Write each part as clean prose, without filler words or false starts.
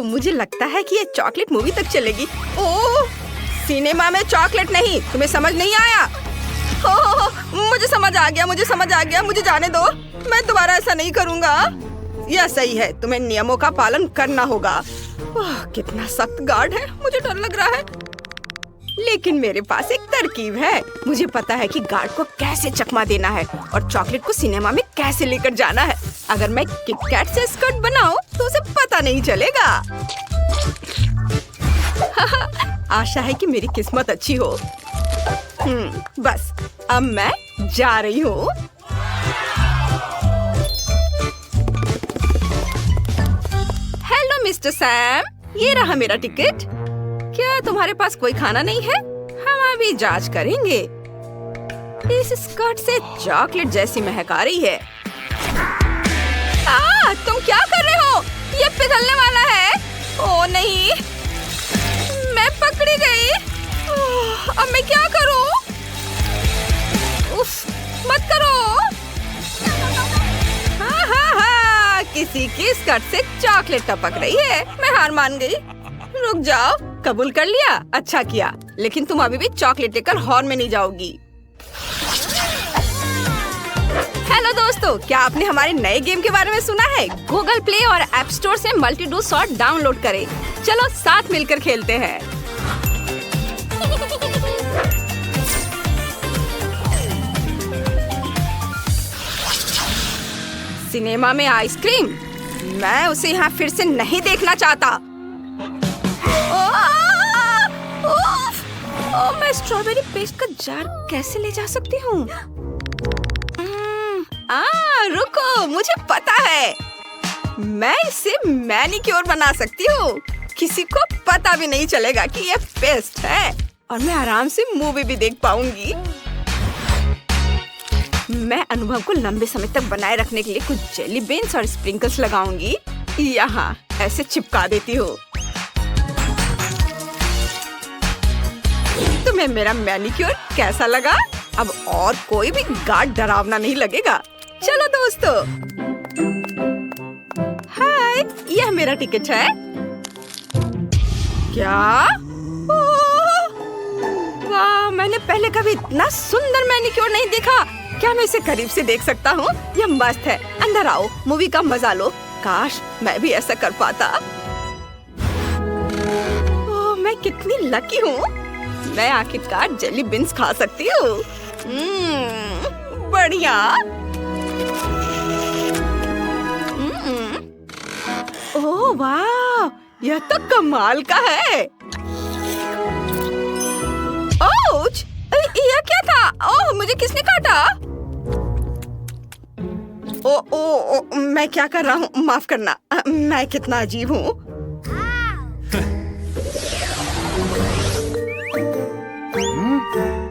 मुझे लगता है कि ये चॉकलेट मूवी तक चलेगी। ओह, सिनेमा में चॉकलेट नहीं, तुम्हें समझ नहीं आया? मुझे समझ आ गया, मुझे जाने दो। मैं दोबारा ऐसा नहीं करूँगा। यह सही है, तुम्हें नियमों का पालन करना होगा। कितना सख्त गार्ड है, मुझे डर लग रहा है। लेकिन मेरे पास एक तरकीब है। मुझे पता है कि गार्ड को कैसे चकमा देना है और चॉकलेट को सिनेमा में कैसे लेकर जाना है। अगर मैं किटकैट से स्कर्ट बनाऊं तो उसे पता नहीं चलेगा। आशा है कि मेरी किस्मत अच्छी हो। बस अब मैं जा रही हूँ। हेलो मिस्टर सैम, ये रहा मेरा टिकट। क्या तुम्हारे पास कोई खाना नहीं है? हम अभी जांच करेंगे। इस स्कर्ट से चॉकलेट जैसी महक आ रही है। तुम क्या कर रहे हो? ये पिघलने वाला है। ओ नहीं, मैं पकड़ी गई। अब मैं क्या करूं? उफ, मत करो। हाँ, किसी की स्कर्ट से चॉकलेट टपक रही है। मैं हार मान गई। रुक जाओ, कबूल कर लिया, अच्छा किया। लेकिन तुम अभी भी चॉकलेट लेकर हॉल में नहीं जाओगी। हेलो दोस्तों, क्या आपने हमारे नए गेम के बारे में सुना है? गूगल प्ले और ऐप स्टोर से मल्टी डू शॉट डाउनलोड करें। चलो साथ मिलकर खेलते हैं। सिनेमा में आइसक्रीम, मैं उसे यहाँ फिर से नहीं देखना चाहता। मैं स्ट्रॉबेरी पेस्ट का जार कैसे ले जा सकती हूँ? रुको, मुझे पता है। मैं इससे मैनिक्योर बना सकती हूँ। किसी को पता भी नहीं चलेगा कि ये पेस्ट है और मैं आराम से मूवी भी देख पाऊंगी। मैं अनुभव को लंबे समय तक बनाए रखने के लिए कुछ जेली बीन्स और स्प्रिंकल्स लगाऊंगी। यहाँ ऐसे चिपका देती हूँ। तुम्हें मेरा मैनिक्योर कैसा लगा? अब और कोई भी गार्ड डरावना नहीं लगेगा। चलो दोस्तों। हाय, यह मेरा टिकट है। क्या? वाह, मैंने पहले कभी इतना सुंदर मैनिक्योर नहीं देखा। क्या मैं इसे करीब से देख सकता हूँ? यह मस्त है। अंदर आओ, मूवी का मजा लो। काश मैं भी ऐसा कर पाता। ओह, मैं कितनी लकी हूँ। मैं आखिरकार जेली बीन्स खा सकती हूँ। बढ़िया। ओह वाह, यह तो कमाल का है। ओच, यह क्या था? ओह, मुझे किसने काटा? ओ, मैं क्या कर रहा हूँ? माफ करना, मैं कितना अजीब हूँ।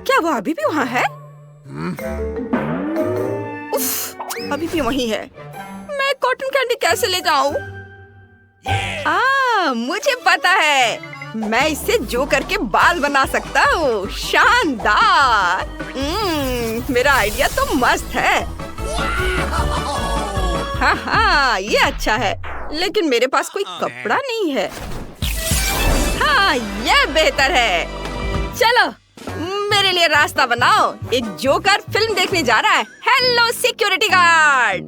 क्या वो अभी भी वहाँ है? उफ, अभी भी वहीं है। मैं कॉटन कैंडी कैसे ले जाऊँ? मुझे पता है। मैं इससे जोकर के बाल बना सकता हूँ। शानदार। मेरा आइडिया तो मस्त है। हाँ, ये अच्छा है। लेकिन मेरे पास कोई कपड़ा नहीं है। हाँ, ये बेहतर है। चलो, मेरे लिए रास्ता बनाओ। एक जोकर फिल्म देखने जा रहा है। हेलो सिक्योरिटी गार्ड,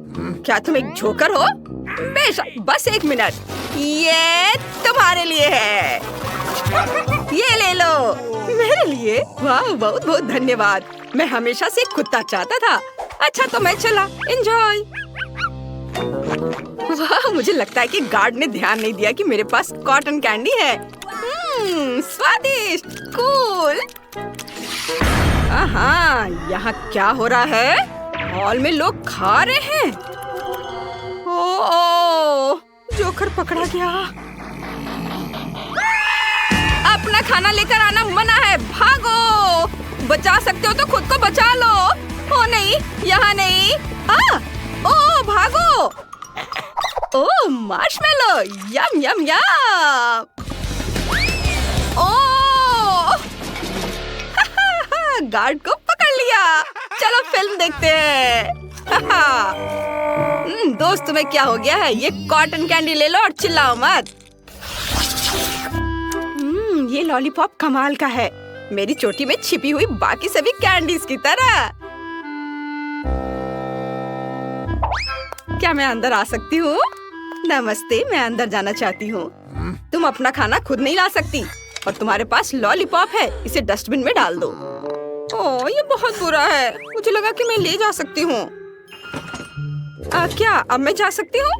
क्या तुम एक जोकर हो? बेशक, बस एक मिनट। ये तुम्हारे लिए है। ये ले लो। मेरे लिए? वाह, बहुत बहुत धन्यवाद। मैं हमेशा से कुत्ता चाहता था। अच्छा, तो मैं चला। एंजॉय। वाह, मुझे लगता है कि गार्ड ने ध्यान नहीं दिया कि मेरे पास कॉटन कैंडी है। स्वादिष्ट, कूल। यहाँ क्या हो रहा है? हॉल में लोग खा रहे हैं। ओह, जोकर पकड़ा गया। अपना खाना लेकर आना मना है। भागो, बचा सकते हो तो खुद को बचा लो। ओ नहीं, यहाँ नहीं। ओह, भागो। ओह, मार्शमेलो, यम यम यम। ओह, गार्ड को पकड़ लिया। चलो फिल्म देखते हैं। दोस्त, तुम्हें क्या हो गया है? ये कॉटन कैंडी ले लो और चिल्लाओ मत। ये लॉलीपॉप कमाल का है, मेरी चोटी में छिपी हुई बाकी सभी कैंडीज की तरह। क्या मैं अंदर आ सकती हूँ? नमस्ते, मैं अंदर जाना चाहती हूँ। तुम अपना खाना खुद नहीं ला सकती और तुम्हारे पास लॉलीपॉप है, इसे डस्टबिन में डाल दो। ओह, ये बहुत बुरा है। मुझे लगा कि मैं ले जा सकती हूँ। क्या अब मैं जा सकती हूँ?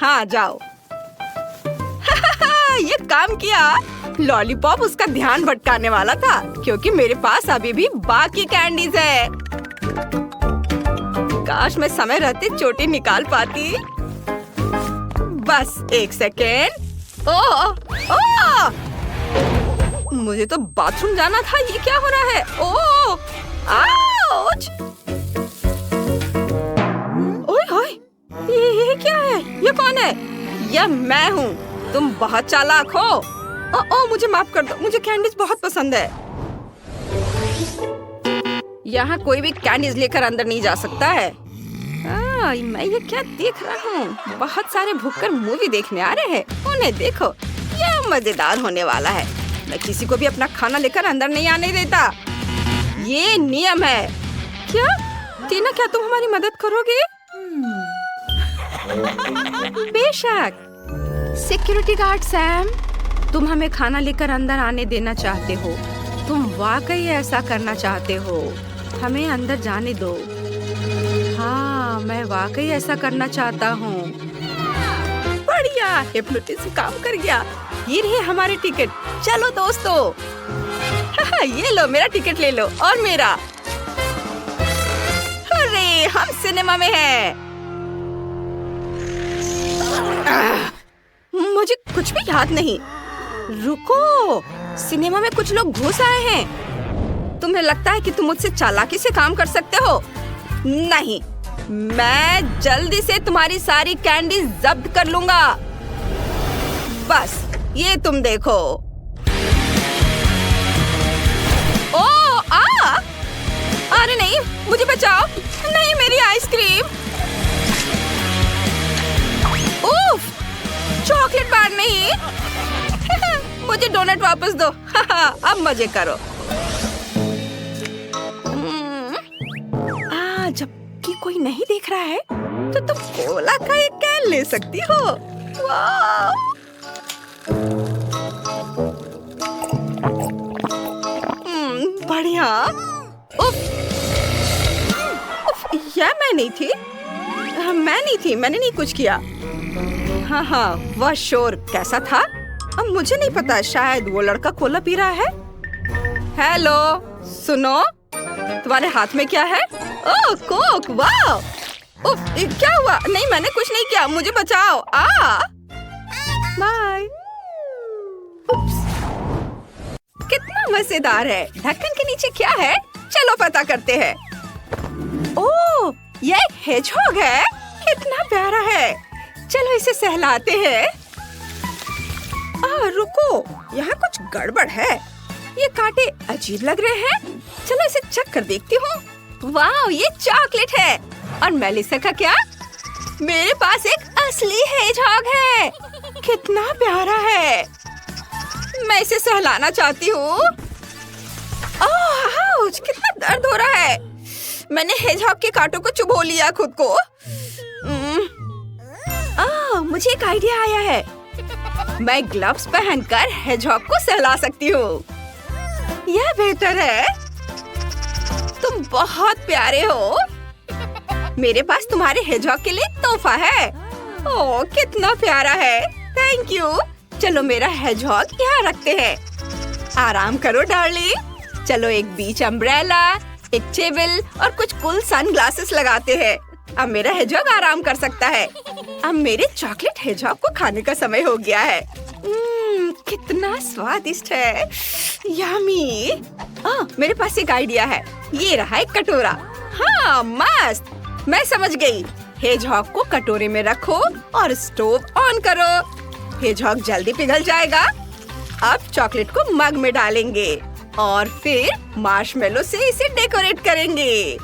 हाँ, जाओ। ये काम किया। लॉलीपॉप उसका ध्यान भटकाने वाला था क्योंकि मेरे पास अभी भी बाकी कैंडीज है। काश मैं समय रहते चोटी निकाल पाती। बस एक सेकेंड। ओह, ओह! मुझे तो बाथरूम जाना था। ये क्या हो रहा है? ओह, आउच! ओए होए, ये क्या है? ये कौन है? यह मैं हूँ। तुम बहुत चालाक हो। ओह, मुझे माफ कर दो। मुझे कैंडीज बहुत पसंद है। यहाँ कोई भी कैंडीज लेकर अंदर नहीं जा सकता है। मैं ये क्या देख रहा हूँ? बहुत सारे भूखकर मूवी देखने आ रहे हैं। उन्हें देखो, यह मजेदार होने वाला है। मैं किसी को भी अपना खाना लेकर अंदर नहीं आने देता। ये नियम है। क्या टीना, क्या तुम हमारी मदद करोगे? बेशक। सिक्योरिटी गार्ड सैम, तुम हमें खाना लेकर अंदर आने देना चाहते हो। तुम वाकई ऐसा करना चाहते हो। हमें अंदर जाने दो। हाँ, मैं वाकई ऐसा करना चाहता हूँ। बढ़िया, हिप्नोटिज्म काम कर गया। ये रहे हमारे टिकट। चलो दोस्तों। ये लो, मेरा टिकट ले लो और मेरा। अरे, हम सिनेमा में हैं। मुझे कुछ भी याद नहीं। रुको, सिनेमा में कुछ लोग घुस आए हैं। तुम्हें लगता है कि तुम मुझसे चालाकी से काम कर सकते हो? नहीं, मैं जल्दी से तुम्हारी सारी कैंडी जब्त कर लूंगा। बस ये तुम देखो। ओह, अरे नहीं, मुझे बचाओ। नहीं, मेरी आइसक्रीम। उफ, चॉकलेट बार नहीं। मुझे डोनट वापस दो। अब मजे करो। जबकि कोई नहीं देख रहा है तो तुम कोला का एक कैन ले सकती हो। वाह! बढ़िया। उफ, यह मैं नहीं थी। मैंने नहीं कुछ किया। हाँ, वह शोर कैसा था? अब मुझे नहीं पता। शायद वो लड़का कोला पी रहा है। हेलो, सुनो, तुम्हारे हाथ में क्या है? ओह, कोक। वाह! उफ, क्या हुआ? नहीं, मैंने कुछ नहीं किया। मुझे बचाओ। बाय। कितना मजेदार है। ढक्कन के नीचे क्या है? चलो पता करते हैं। ओह, यह एक हेजहॉग है। कितना प्यारा है। चलो इसे सहलाते हैं। रुको, यहाँ कुछ गड़बड़ है। ये कांटे अजीब लग रहे हैं। चलो इसे चेक कर देखती हूँ। वाह, ये चॉकलेट है। और मेलिसा का क्या? मेरे पास एक असली हेजहॉग है। कितना प्यारा है। मैं इसे सहलाना चाहती हूँ। आउच, कितना दर्द हो रहा है। मैंने हेजहॉग के कांटों को चुभो लिया खुद को। मुझे एक आइडिया आया है। मैं ग्लव्स पहनकर हेजहॉग को सहला सकती हूँ। यह बेहतर है। तुम बहुत प्यारे हो। मेरे पास तुम्हारे हेजहॉग के लिए तोहफा है। ओह, कितना प्यारा है। Thank you. चलो मेरा हेजहॉग यहाँ रखते हैं। आराम करो डार्लिंग। चलो एक बीच अम्ब्रेला, एक टेबल और कुछ कूल सनग्लासेस लगाते हैं। अब मेरा हेजहॉग आराम कर सकता है। अब मेरे चॉकलेट हेजहॉग को खाने का समय हो गया है। कितना स्वादिष्ट है। यम्मी। मेरे पास एक आइडिया है। ये रहा एक कटोरा। हाँ, मस्त। मैं समझ गई। हेजहॉग को कटोरे में रखो और स्टोव ऑन करो। हेजहॉग जल्दी पिघल जाएगा। अब चॉकलेट को मग में डालेंगे और फिर मार्शमेलो से इसे डेकोरेट करेंगे।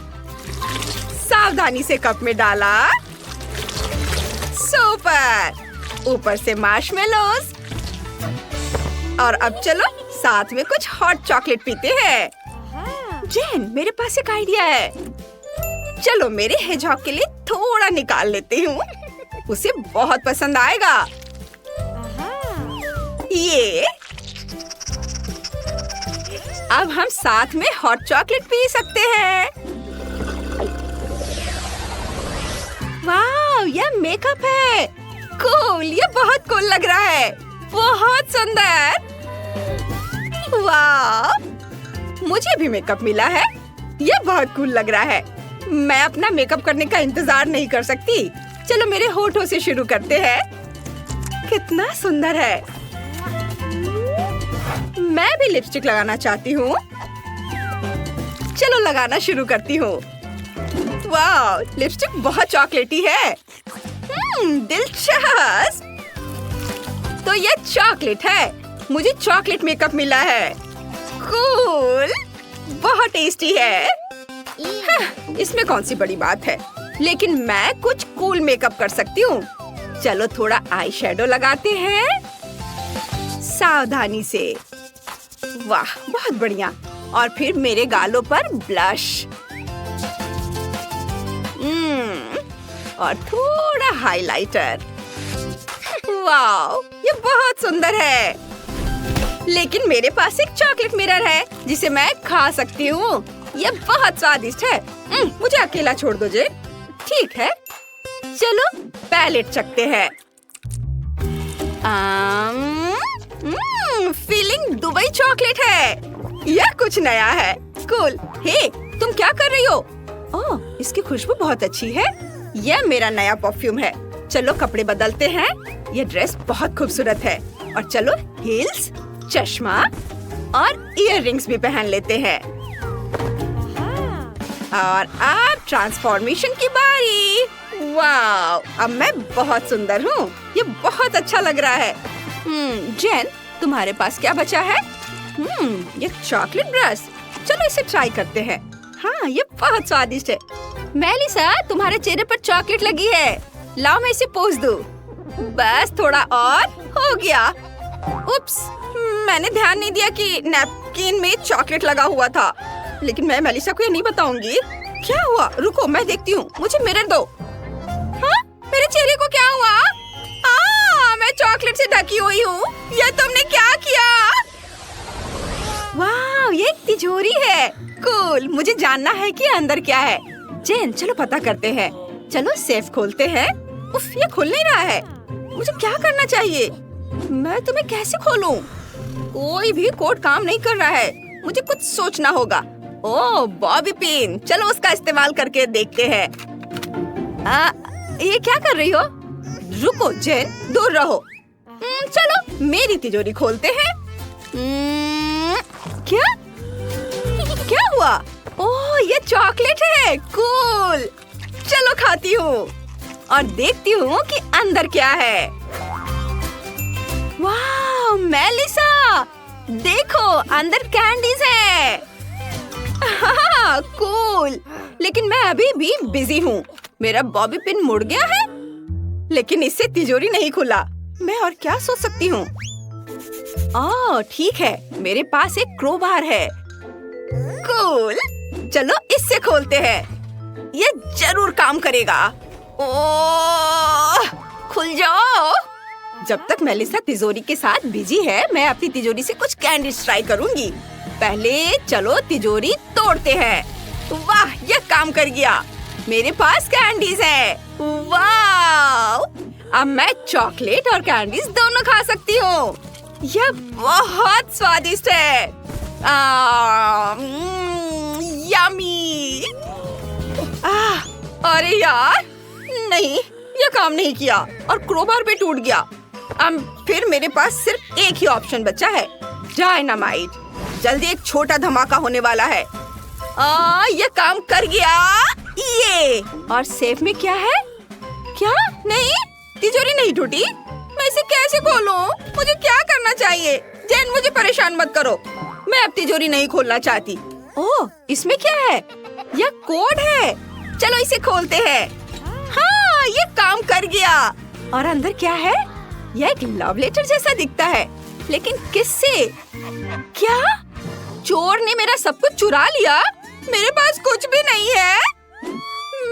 सावधानी से कप में डाला। सुपर। ऊपर से मार्शमेलोज। और अब चलो साथ में कुछ हॉट चॉकलेट पीते हैं। जेन, मेरे पास एक आइडिया है। चलो मेरे हेजहॉग के लिए थोड़ा निकाल लेती हूँ, उसे बहुत पसंद आएगा। ये अब हम साथ में हॉट चॉकलेट पी सकते हैं। वाह, यह मेकअप है। कूल, ये बहुत कूल लग रहा है। बहुत सुंदर। वाह, मुझे भी मेकअप मिला है। ये बहुत कूल लग रहा है। मैं अपना मेकअप करने का इंतजार नहीं कर सकती। चलो मेरे होठों से शुरू करते हैं। कितना सुंदर है। मैं भी लिपस्टिक लगाना चाहती हूँ। चलो लगाना शुरू करती हूँ। वाह, लिपस्टिक बहुत चॉकलेटी है। दिलचस्प। तो ये चॉकलेट है। मुझे चॉकलेट मेकअप मिला है। कूल, बहुत टेस्टी है। इसमें कौन सी बड़ी बात है, लेकिन मैं कुछ कूल मेकअप कर सकती हूँ। चलो थोड़ा आई शेडो लगाते हैं सावधानी से। वाह, बहुत बढ़िया। और फिर मेरे गालों पर ब्लश। और थोड़ा हाइलाइटर। वाह, ये बहुत सुंदर है। लेकिन मेरे पास एक चॉकलेट मिरर है जिसे मैं खा सकती हूँ। ये बहुत स्वादिष्ट है। मुझे अकेला छोड़ दो जे। ठीक है, चलो पैलेट चखते हैं। फीलिंग दुबई चॉकलेट है। यह कुछ नया है। कूल। हे, तुम क्या कर रही हो? ओह, इसकी खुशबू बहुत अच्छी है। यह मेरा नया परफ्यूम है। चलो कपड़े बदलते हैं। यह ड्रेस बहुत खूबसूरत है। और चलो हील्स, चश्मा और इयररिंग्स भी पहन लेते हैं। और अब ट्रांसफॉर्मेशन की बारी। वाह, अब मैं बहुत सुंदर हूँ। ये बहुत अच्छा लग रहा है। जेन, तुम्हारे पास क्या बचा है? ये चॉकलेट ब्रश। चलो इसे ट्राई करते हैं। हाँ, ये बहुत स्वादिष्ट है। मेलिसा, तुम्हारे चेहरे पर चॉकलेट लगी है। लाओ मैं इसे पोंछ दूं। बस थोड़ा और हो गया। उप्स, मैंने ध्यान नहीं दिया कि नैपकिन में चॉकलेट लगा हुआ था। लेकिन मैं मेलिसा को ये नहीं बताऊंगी। क्या हुआ? रुको, मैं देखती हूँ। मुझे मिरर दो। हाँ, मेरे चेहरे को क्या हुआ? मैं चॉकलेट से ढकी हुई हूँ। ये तुमने क्या किया? वाह, ये एक तिजोरी है। कूल, मुझे जानना है कि अंदर क्या है। जेन, चलो पता करते हैं। चलो सेफ खोलते हैं। उफ, ये खुल नहीं रहा है। मुझे क्या करना चाहिए? मैं तुम्हें कैसे खोलूं? कोई भी कोड काम नहीं कर रहा है। मुझे कुछ सोचना होगा। ओह, बॉबी पिन। चलो उसका इस्तेमाल करके देखते हैं। ये क्या कर रही हो? रुको जेन, दूर रहो। चलो मेरी तिजोरी खोलते हैं। क्या? क्या हुआ? ओह, ये चॉकलेट है। कूल, चलो खाती हूँ और देखती हूँ कि अंदर क्या है। वाह, मेलिसा, देखो अंदर कैंडीज है। हाँ, कूल। लेकिन मैं अभी भी बिजी हूँ। मेरा बॉबी पिन मुड़ गया है, लेकिन इससे तिजोरी नहीं खुला। मैं और क्या सोच सकती हूँ? ओह, ठीक है, मेरे पास एक क्रोबार है। कूल, चलो इससे खोलते हैं। ये जरूर काम करेगा। ओह, खुल जाओ। जब तक मेलिसा तिजोरी के साथ बिजी है, मैं अपनी तिजोरी से कुछ कैंडीज ट्राई करूंगी। पहले चलो तिजोरी तोड़ते हैं। वाह, ये काम कर गया। मेरे पास कैंडीज है। वाह, अब मैं चॉकलेट और कैंडीज दोनों खा सकती हूँ। यह बहुत स्वादिष्ट है। यम्मी। अरे यार, नहीं, ये काम नहीं किया और क्रोबार भी टूट गया। अब फिर मेरे पास सिर्फ एक ही ऑप्शन बचा है, डायनामाइट। जल्दी एक छोटा धमाका होने वाला है। ये काम कर गया। ये और सेफ में क्या है? क्या? नहीं, तिजोरी नहीं टूटी। मैं इसे कैसे खोलूं? मुझे क्या करना चाहिए? जेन, मुझे परेशान मत करो। मैं अब तिजोरी नहीं खोलना चाहती। ओह, इसमें क्या है? यह कोड है। चलो इसे खोलते हैं। हाँ, ये काम कर गया। और अंदर क्या है? यह एक लव लेटर जैसा दिखता है। लेकिन किससे? क्या चोर ने मेरा सब कुछ चुरा लिया? मेरे पास कुछ भी नहीं है।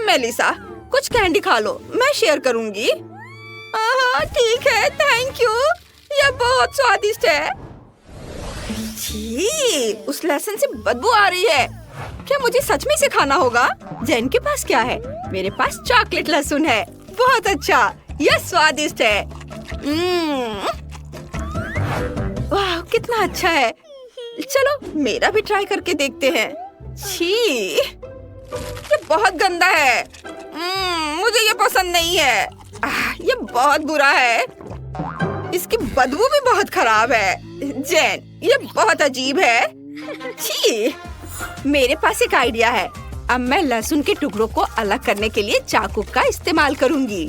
मेलिसा, कुछ कैंडी खा लो, मैं शेयर करूंगी। ठीक है, थैंक यू, यह बहुत स्वादिष्ट है। छी, उस लहसुन से बदबू आ रही है। क्या मुझे सच में इसे खाना होगा? जैन के पास क्या है? मेरे पास चॉकलेट लहसुन है। बहुत अच्छा, यह स्वादिष्ट है। वाह, कितना अच्छा है। चलो मेरा भी ट्राई करके देखते हैं। छी, ये बहुत गंदा है। मुझे ये पसंद नहीं है। ये बहुत बुरा है। इसकी बदबू भी बहुत खराब है। जैन, ये बहुत अजीब है। छी, मेरे पास एक आइडिया है। अब मैं लहसुन के टुकड़ों को अलग करने के लिए चाकू का इस्तेमाल करूंगी।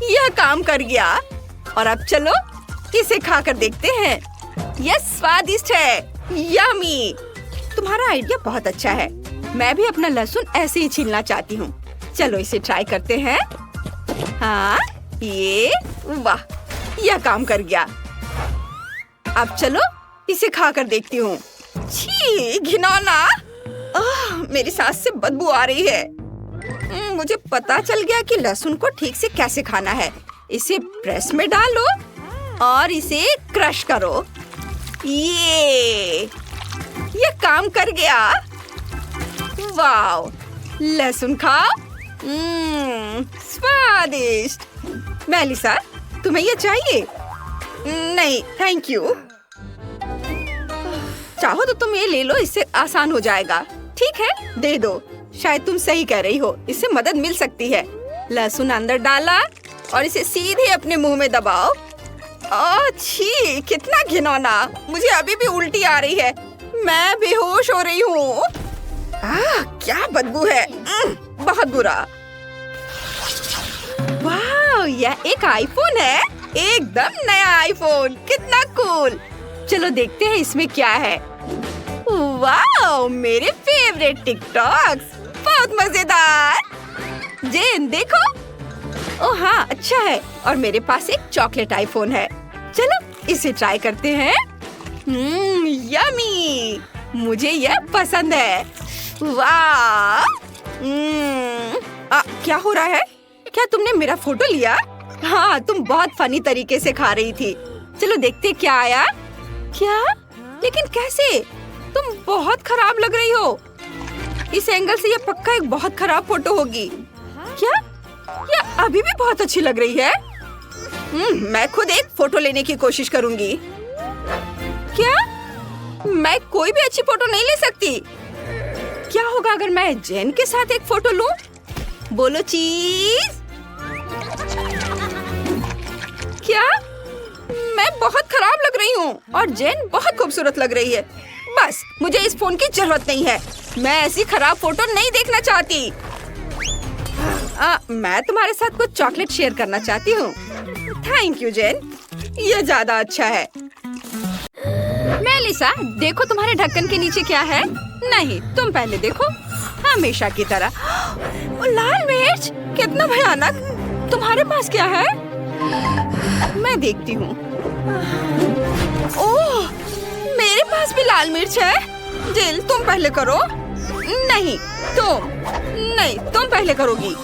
यह काम कर गया। और अब चलो इसे खाकर देखते हैं। यह स्वादिष्ट है, यम्मी। तुम्हारा आइडिया बहुत अच्छा है। मैं भी अपना लहसुन ऐसे ही छीलना चाहती हूँ। चलो इसे ट्राई करते हैं। हाँ, ये वाह, यह काम कर गया। अब चलो इसे खाकर देखती हूँ। छी, घिनौना। मेरी सांस से बदबू आ रही है। मुझे पता चल गया कि लहसुन को ठीक से कैसे खाना है। इसे प्रेस में डालो और इसे क्रश करो। ये काम कर गया। वाव, लहसुन खाओ। स्वादिष्ट। मेलिसा, तुम्हें ये चाहिए? नहीं, थैंक यू। चाहो तो तुम ये ले लो, इससे आसान हो जाएगा। ठीक है, दे दो। शायद तुम सही कह रही हो, इससे मदद मिल सकती है। लहसुन अंदर डाला और इसे सीधे अपने मुंह में दबाओ। छी, कितना घिनौना। मुझे अभी भी उल्टी आ रही है। मैं बेहोश हो रही हूँ। क्या बदबू है। बहुत बुरा। वाह, यह एक आईफोन है। एकदम नया आईफोन। कितना कूल। चलो देखते हैं इसमें क्या है। वाह, मेरे फेवरेट टिकटॉक्स। बहुत मजेदार। जेन, देखो। ओह हाँ, अच्छा है। और मेरे पास एक चॉकलेट आईफोन है। चलो इसे ट्राई करते हैं। यम्मी। मुझे यह पसंद है। वाह। क्या हो रहा है? क्या तुमने मेरा फोटो लिया? हाँ, तुम बहुत फनी तरीके से खा रही थी। चलो देखते क्या आया। क्या? लेकिन कैसे? तुम बहुत खराब लग रही हो। इस एंगल से ये पक्का एक बहुत खराब फोटो होगी। क्या? ये अभी भी बहुत अच्छी लग रही है। मैं खुद एक फोटो लेने की कोशिश करूंगी। क्या? मैं कोई भी अच्छी फोटो नहीं ले सकती। क्या होगा अगर मैं जेन के साथ एक फोटो लूं? बोलो चीज। क्या? मैं बहुत खराब लग रही हूँ और जेन बहुत खूबसूरत लग रही है। बस, मुझे इस फोन की जरूरत नहीं है। मैं ऐसी खराब फोटो नहीं देखना चाहती। मैं तुम्हारे साथ कुछ चॉकलेट शेयर करना चाहती हूँ। थैंक यू जेन, ये ज्यादा अच्छा है। मेलिसा, देखो तुम्हारे ढक्कन के नीचे क्या है। नहीं, तुम पहले देखो। हमेशा की तरह। लाल मिर्च, कितना भयानक। तुम्हारे पास क्या है? मैं देखती हूँ। ओह, मेरे पास भी लाल मिर्च है। जिल, तुम पहले करो। नहीं, तुम पहले करोगी।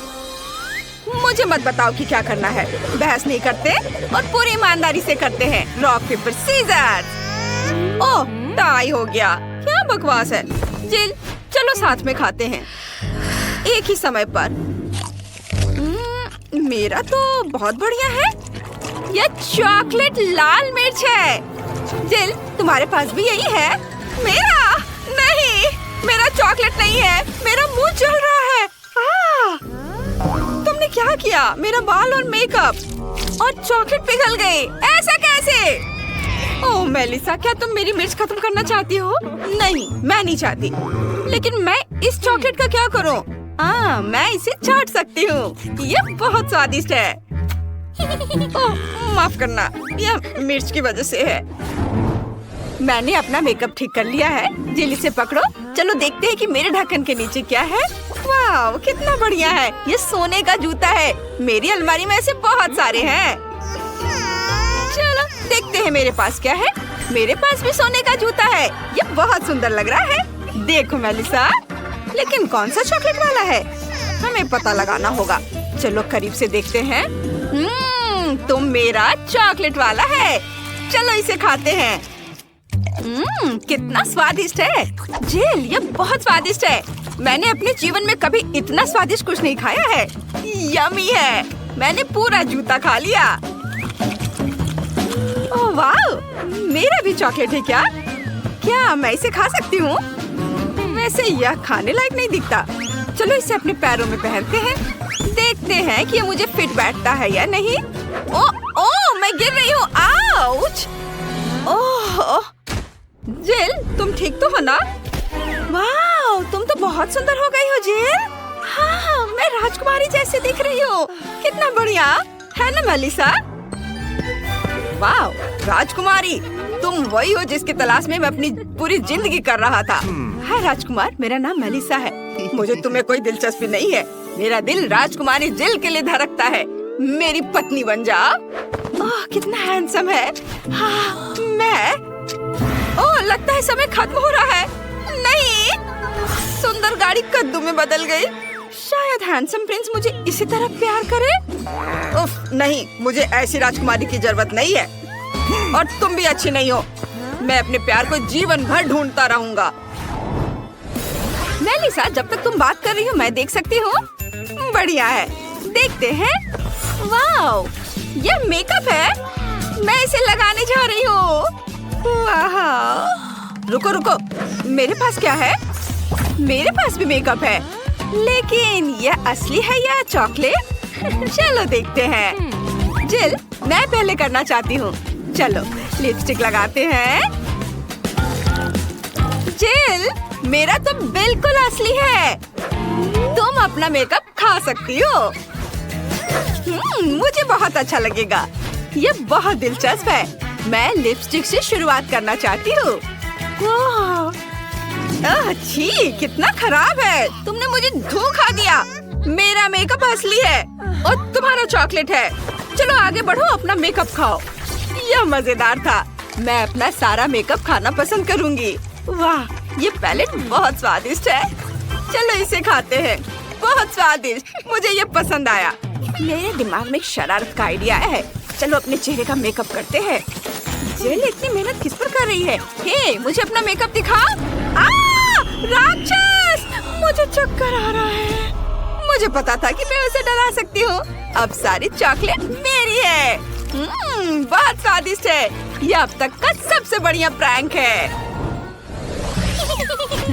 मुझे मत बताओ कि क्या करना है। बहस नहीं करते और पूरी ईमानदारी से करते हैं। Rock paper scissor. Oh, tie हो गया। क्या बकवास है। जिल, चलो साथ में खाते हैं, एक ही समय पर। मेरा तो बहुत बढ़िया है। यह चॉकलेट लाल मिर्च है। जिल, तुम्हारे पास भी यही है? मेरा नहीं, मेरा चॉकलेट नहीं है। मेरा मुंह जल रहा है। तुमने क्या किया? मेरा बाल और मेकअप और चॉकलेट पिघल गए। ऐसा कैसे? ओह मेलिसा, क्या तुम मेरी मिर्च खत्म करना चाहती हो? नहीं, मैं नहीं चाहती। लेकिन मैं इस चॉकलेट का क्या करूं? मैं इसे चाट सकती हूँ। यह बहुत स्वादिष्ट है। ओह, माफ करना, यह मिर्च की वजह से है। मैंने अपना मेकअप ठीक कर लिया है। जिल, इसे पकड़ो। चलो देखते हैं कि मेरे ढक्कन के नीचे क्या है। वाह, कितना बढ़िया है। ये सोने का जूता है। मेरी अलमारी में ऐसे बहुत सारे हैं। चलो देखते हैं मेरे पास क्या है। मेरे पास भी सोने का जूता है। ये बहुत सुंदर लग रहा है। देखो मेलिसा, लेकिन कौन सा चॉकलेट वाला है हमें पता लगाना होगा। चलो करीब से देखते हैं। तो मेरा चॉकलेट वाला है। चलो इसे खाते हैं। कितना स्वादिष्ट है। जिल, ये बहुत स्वादिष्ट है। मैंने अपने जीवन में कभी इतना स्वादिष्ट कुछ नहीं खाया है। यम्मी है। मैंने पूरा जूता खा लिया। ओह वाह, मेरा भी चॉकलेट है क्या? क्या मैं इसे खा सकती हूँ? वैसे यह खाने लायक नहीं दिखता। चलो इसे अपने पैरों में पहनते हैं। देखते हैं कि ये मुझे फिट बैठता है या नहीं। ओह, मैं गिर रही हूँ। आउच! ओह, जिल, तुम ठीक तो हो ना? वाह, तुम तो बहुत सुंदर हो गई हो जिल। हाँ, मैं राजकुमारी जैसे दिख रही हूँ। कितना बढ़िया है ना मेलिसा? वाह, राजकुमारी, तुम वही हो जिसकी तलाश में मैं अपनी पूरी जिंदगी कर रहा था। हाय राजकुमार, मेरा नाम मेलिसा है। मुझे तुम्हें कोई दिलचस्पी नहीं है। मेरा दिल राजकुमारी जिल के लिए धड़कता है। मेरी पत्नी बन जाओ। ओह, कितना हैंडसम है। हाँ, मैं। ओह, लगता है समय खत्म हो रहा है। नहीं, सुंदर गाड़ी कद्दू में बदल गई। शायद हैंडसम प्रिंस मुझे इसी तरह प्यार करे। उफ, नहीं, मुझे ऐसी राजकुमारी की जरूरत नहीं है। और तुम भी अच्छी नहीं हो। मैं अपने प्यार को जीवन भर ढूंढता रहूंगा। मेलिसा, जब तक तुम बात कर रही हो मैं देख सकती हूँ। बढ़िया है, देखते हैं। वाह, यह मेकअप है। मैं इसे लगाने जा रही हूँ। वाह, रुको रुको, मेरे पास क्या है? मेरे पास भी मेकअप है, लेकिन यह असली है या चॉकलेट? चलो देखते हैं। जिल, मैं पहले करना चाहती हूँ। चलो लिपस्टिक लगाते हैं। जिल, मेरा तो बिल्कुल असली है। तुम अपना मेकअप खा सकती हो। मुझे बहुत अच्छा लगेगा। ये बहुत दिलचस्प है। मैं लिपस्टिक से शुरुआत करना चाहती हूँ। छी, कितना खराब है। तुमने मुझे धोखा दिया। मेरा मेकअप असली है और तुम्हारा चॉकलेट है। चलो आगे बढ़ो, अपना मेकअप खाओ। यह मजेदार था। मैं अपना सारा मेकअप खाना पसंद करूंगी। वाह, ये पैलेट बहुत स्वादिष्ट है। चलो इसे खाते हैं। बहुत स्वादिष्ट, मुझे ये पसंद आया। मेरे दिमाग में एक शरारत का आइडिया है। चलो अपने चेहरे का मेकअप करते हैं। जिल इतनी मेहनत किस पर कर रही है? हे, मुझे अपना मेकअप दिखा। राक्षस! मुझे चक्कर आ रहा है। मुझे पता था कि मैं उसे डरा सकती हूँ। अब सारी चॉकलेट मेरी है। बहुत स्वादिष्ट है। ये अब तक का सबसे बढ़िया प्रैंक है।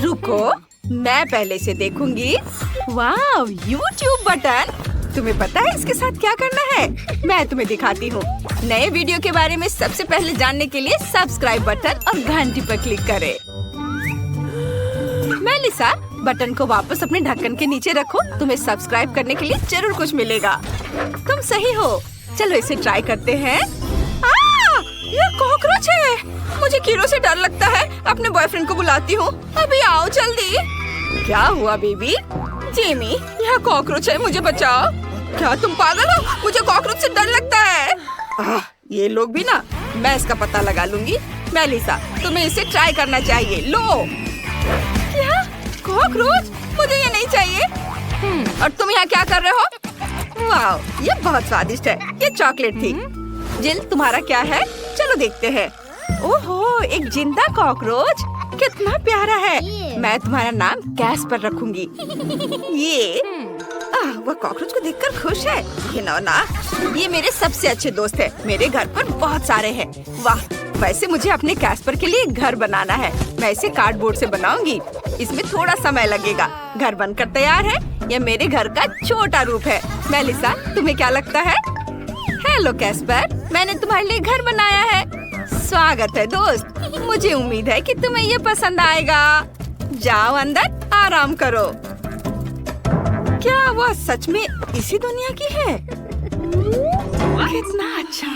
रुको, मैं पहले से देखूंगी। वाह, YouTube बटन। तुम्हें पता है इसके साथ क्या करना है? मैं तुम्हें दिखाती हूँ। नए वीडियो के बारे में सबसे पहले जानने के लिए सब्सक्राइब बटन और घंटी पर क्लिक करें। मेलिसा, बटन को वापस अपने ढक्कन के नीचे रखो। तुम्हें सब्सक्राइब करने के लिए जरूर कुछ मिलेगा। तुम सही हो। चलो इसे ट्राई करते हैं। ये कॉकरोच है। मुझे कीड़ों से डर लगता है। अपने बॉयफ्रेंड को बुलाती हूँ। अभी आओ जल्दी। क्या हुआ बेबी? जेमी, यह कॉकरोच है, मुझे बचाओ। क्या तुम पागल हो? मुझे कॉकरोच से डर लगता है। ये लोग भी ना। मैं इसका पता लगा लूंगी। मेलिसा, तुम्हें इसे ट्राई करना चाहिए। लो। क्या? कॉकरोच? मुझे ये नहीं चाहिए। और तुम यहाँ क्या कर रहे हो? वाह, ये बहुत स्वादिष्ट है। ये चॉकलेट थी। जिल, तुम्हारा क्या है? चलो देखते हैं। ओहो, एक जिंदा कॉकरोच। कितना प्यारा है। मैं तुम्हारा नाम कैस्पर रखूंगी। ये वह कॉकरोच को देखकर खुश है। घिनौना। ये मेरे सबसे अच्छे दोस्त है। मेरे घर पर बहुत सारे हैं। वाह, वैसे मुझे अपने कैस्पर के लिए घर बनाना है। मैं इसे कार्डबोर्ड से बनाऊंगी। इसमें थोड़ा समय लगेगा। घर बनकर तैयार है। यह मेरे घर का छोटा रूप है। मेलिसा, तुम्हें क्या लगता है? हेलो कैस्पर, मैंने तुम्हारे लिए घर बनाया है। स्वागत है दोस्त। मुझे उम्मीद है कि तुम्हें ये पसंद आएगा। जाओ अंदर, आराम करो। क्या वह सच में इसी दुनिया की है? कितना अच्छा।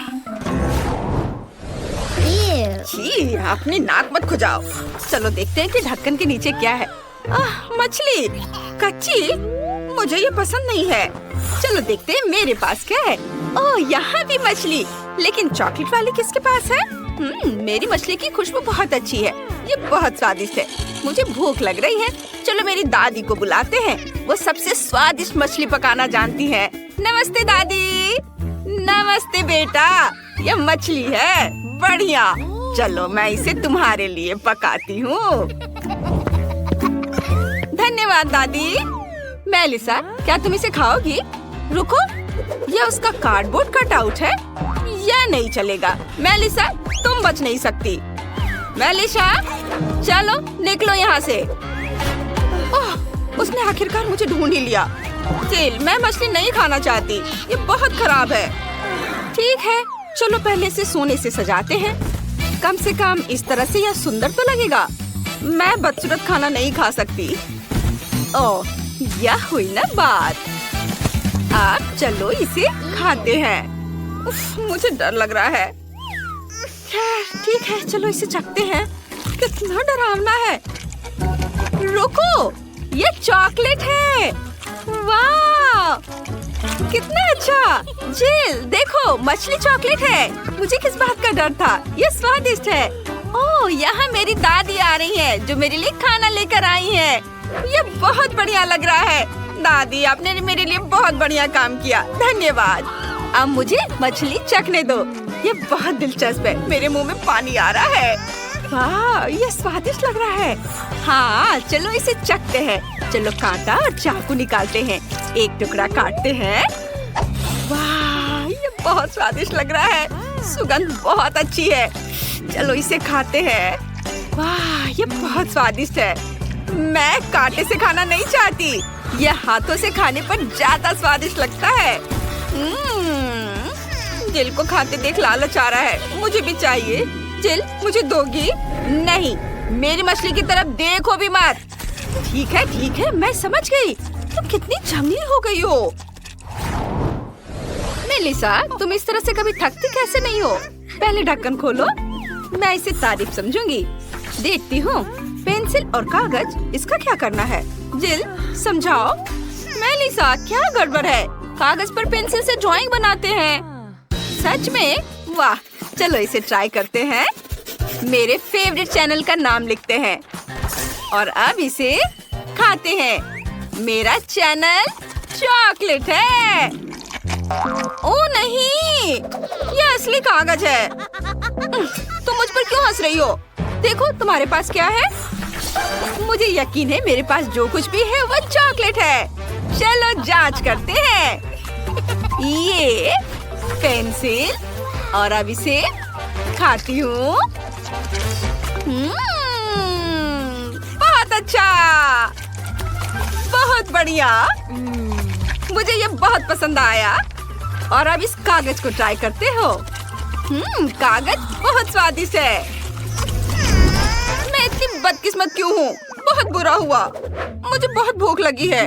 छी, अपनी नाक मत खुजाओ। चलो देखते हैं कि ढक्कन के नीचे क्या है। मछली कच्ची। मुझे ये पसंद नहीं है। चलो देखते हैं मेरे पास क्या है। ओह, यहाँ भी मछली। लेकिन चॉकलेट वाली किसके पास है? मेरी मछली की खुशबू बहुत अच्छी है। ये बहुत स्वादिष्ट है। मुझे भूख लग रही है। चलो मेरी दादी को बुलाते हैं। वो सबसे स्वादिष्ट मछली पकाना जानती है। नमस्ते दादी। नमस्ते बेटा। ये मछली है बढ़िया। चलो मैं इसे तुम्हारे लिए पकाती हूँ। धन्यवाद दादी। मेलिसा, क्या तुम इसे खाओगी? रुको, ये उसका कार्डबोर्ड कटआउट है। यह नहीं चलेगा। मेलिसा, तुम बच नहीं सकती। मेलिसा, चलो निकलो यहाँ से। ओह, उसने आखिरकार मुझे ढूंढ ही लिया। जिल, मैं मछली नहीं खाना चाहती। ये बहुत खराब है। ठीक है, चलो पहले से सोने से सजाते हैं। कम से कम इस तरह से यह सुंदर तो लगेगा। मैं बदसूरत खाना नहीं खा सकती। ओह, यह हुई ना बात। अब चलो इसे खाते हैं। उफ, मुझे डर लग रहा है। ठीक है, चलो इसे चखते हैं। कितना डरावना है। रुको, ये चॉकलेट है। वाह, कितना अच्छा। जिल, देखो मछली चॉकलेट है। मुझे किस बात का डर था। ये स्वादिष्ट है। ओह, यहाँ मेरी दादी आ रही है जो मेरे लिए खाना लेकर आई है। ये बहुत बढ़िया लग रहा है। दादी, आपने मेरे लिए बहुत बढ़िया काम किया। धन्यवाद। अब मुझे मछली चखने दो। ये बहुत दिलचस्प है। मेरे मुंह में पानी आ रहा है। वाह, ये स्वादिष्ट लग रहा है। हाँ, चलो इसे चखते हैं। चलो कांटा और चाकू निकालते हैं। एक टुकड़ा काटते हैं। वाह, ये बहुत स्वादिष्ट लग रहा है। सुगंध बहुत अच्छी है। चलो इसे खाते हैं। वाह, ये बहुत स्वादिष्ट है। मैं कांटे से खाना नहीं चाहती। यह हाथों से खाने पर ज्यादा स्वादिष्ट लगता है। जिल को खाते देख लालच आ रहा है। मुझे भी चाहिए। जिल, मुझे दोगी? नहीं, मेरी मछली की तरफ देखो भी मत। ठीक है, मैं समझ गई। तुम कितनी जमीन हो गई हो। मेलिसा, तुम इस तरह से कभी थकती कैसे नहीं हो? पहले ढक्कन खोलो। मैं इसे तारीफ समझूंगी। देखती हूँ। पेंसिल और कागज, इसका क्या करना है? जिल, समझाओ। मेलिसा, क्या गड़बड़ है? कागज पर पेंसिल से ड्राइंग बनाते हैं। सच में? वाह, चलो इसे ट्राई करते हैं। मेरे फेवरेट चैनल का नाम लिखते हैं और अब इसे खाते हैं। मेरा चैनल चॉकलेट है। ओ नहीं, ये असली कागज है। तुम मुझ पर क्यों हंस रही हो? देखो तुम्हारे पास क्या है। मुझे यकीन है मेरे पास जो कुछ भी है वो चॉकलेट है। चलो जांच करते हैं। ये पेंसिल और अब इसे खाती हूँ। बहुत अच्छा, बहुत बढ़िया। मुझे ये बहुत पसंद आया। और अब इस कागज को ट्राई करते हो। कागज बहुत स्वादिष्ट है। मैं इतनी बदकिस्मत क्यों हूँ? बहुत बुरा हुआ। मुझे बहुत भूख लगी है।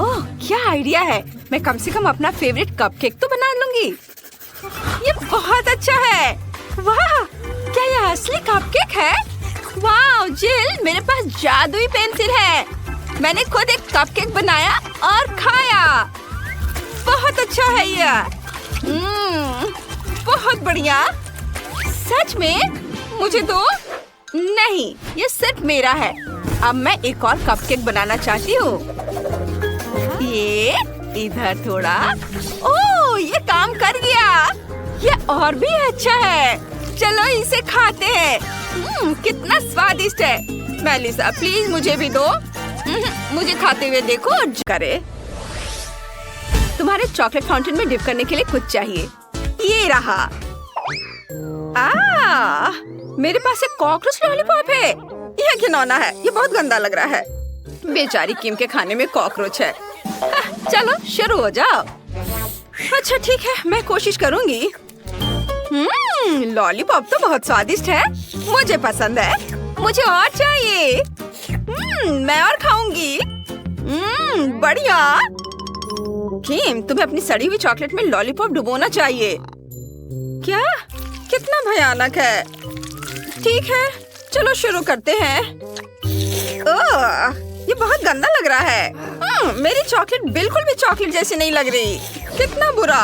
ओह, क्या आइडिया है। मैं कम से कम अपना फेवरेट कपकेक तो बना लूंगी। ये बहुत अच्छा है। वाह, क्या यह असली कपकेक है? वाह जिल, मेरे पास जादुई पेंसिल है। मैंने खुद एक कपकेक बनाया और खाया। बहुत अच्छा है यह। बहुत बढ़िया। सच में? मुझे दो। नहीं, ये सिर्फ मेरा है। अब मैं एक और कपकेक बनाना चाहती हूँ। ये इधर थोड़ा। ओह, ये काम कर गया। ये और भी अच्छा है। चलो इसे खाते हैं। कितना स्वादिष्ट है। मेलिसा, प्लीज मुझे भी दो। मुझे खाते हुए देखो और करे। तुम्हारे चॉकलेट फाउंटेन में डिप करने के लिए कुछ चाहिए। ये रहा। मेरे पास एक कॉकरोच लॉलीपॉप है। यह घिनौना है। ये बहुत गंदा लग रहा है। बेचारी किम के खाने में कॉकरोच है। चलो शुरू हो जाओ। अच्छा ठीक है, मैं कोशिश करूंगी। लॉलीपॉप तो बहुत स्वादिष्ट है। मुझे पसंद है। मुझे और चाहिए। मैं और खाऊंगी। बढ़िया। किम, तुम्हें अपनी सड़ी हुई चॉकलेट में लॉलीपॉप डुबोना चाहिए। क्या? कितना भयानक है। ठीक है, चलो शुरू करते हैं। ये बहुत गंदा लग रहा है। मेरी चॉकलेट बिल्कुल भी चॉकलेट जैसी नहीं लग रही। कितना बुरा,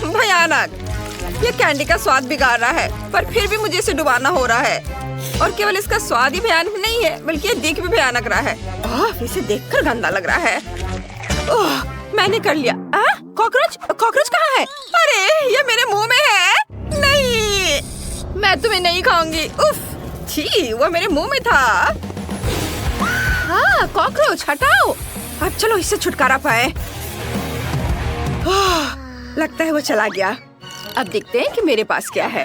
भयानक। ये कैंडी का स्वाद बिगाड़ रहा है, पर फिर भी मुझे इसे डुबाना हो रहा है। और केवल इसका स्वाद ही भयानक नहीं है, बल्कि ये दिख भी भयानक रहा है। इसे देखकर गंदा लग रहा है। मैंने कर लिया। कॉकरोच, कॉकरोच कहाँ है? अरे ये मेरे मुंह में है। नहीं, मैं तुम्हें नहीं खाऊंगी। उफ, छी, वो मेरे मुंह में था। हाँ, कॉकरोच हटाओ। अब चलो इससे छुटकारा पाए। लगता है वो चला गया। अब देखते हैं कि मेरे पास क्या है।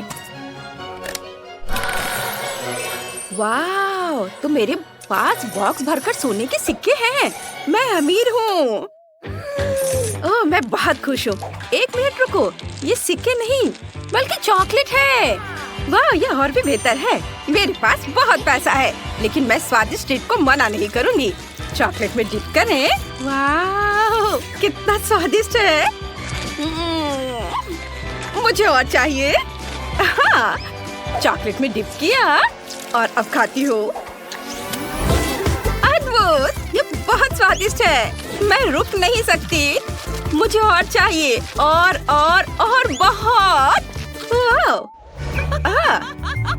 वाह, तो मेरे पास बॉक्स भरकर सोने के सिक्के हैं। मैं अमीर हूँ। ओह, मैं बहुत खुश हूँ। एक मिनट रुको, ये सिक्के नहीं बल्कि चॉकलेट है। वाह, ये और भी बेहतर है। मेरे पास बहुत पैसा है, लेकिन मैं स्वादिष्ट ट्रीट को मना नहीं करूँगी। चॉकलेट में डिप करें। वाह, कितना स्वादिष्ट है। मुझे और चाहिए। हाँ, चॉकलेट में डिप किया और अब खाती हूँ। अद्भुत, ये बहुत स्वादिष्ट है। मैं रुक नहीं सकती। मुझे और चाहिए, और बहुत।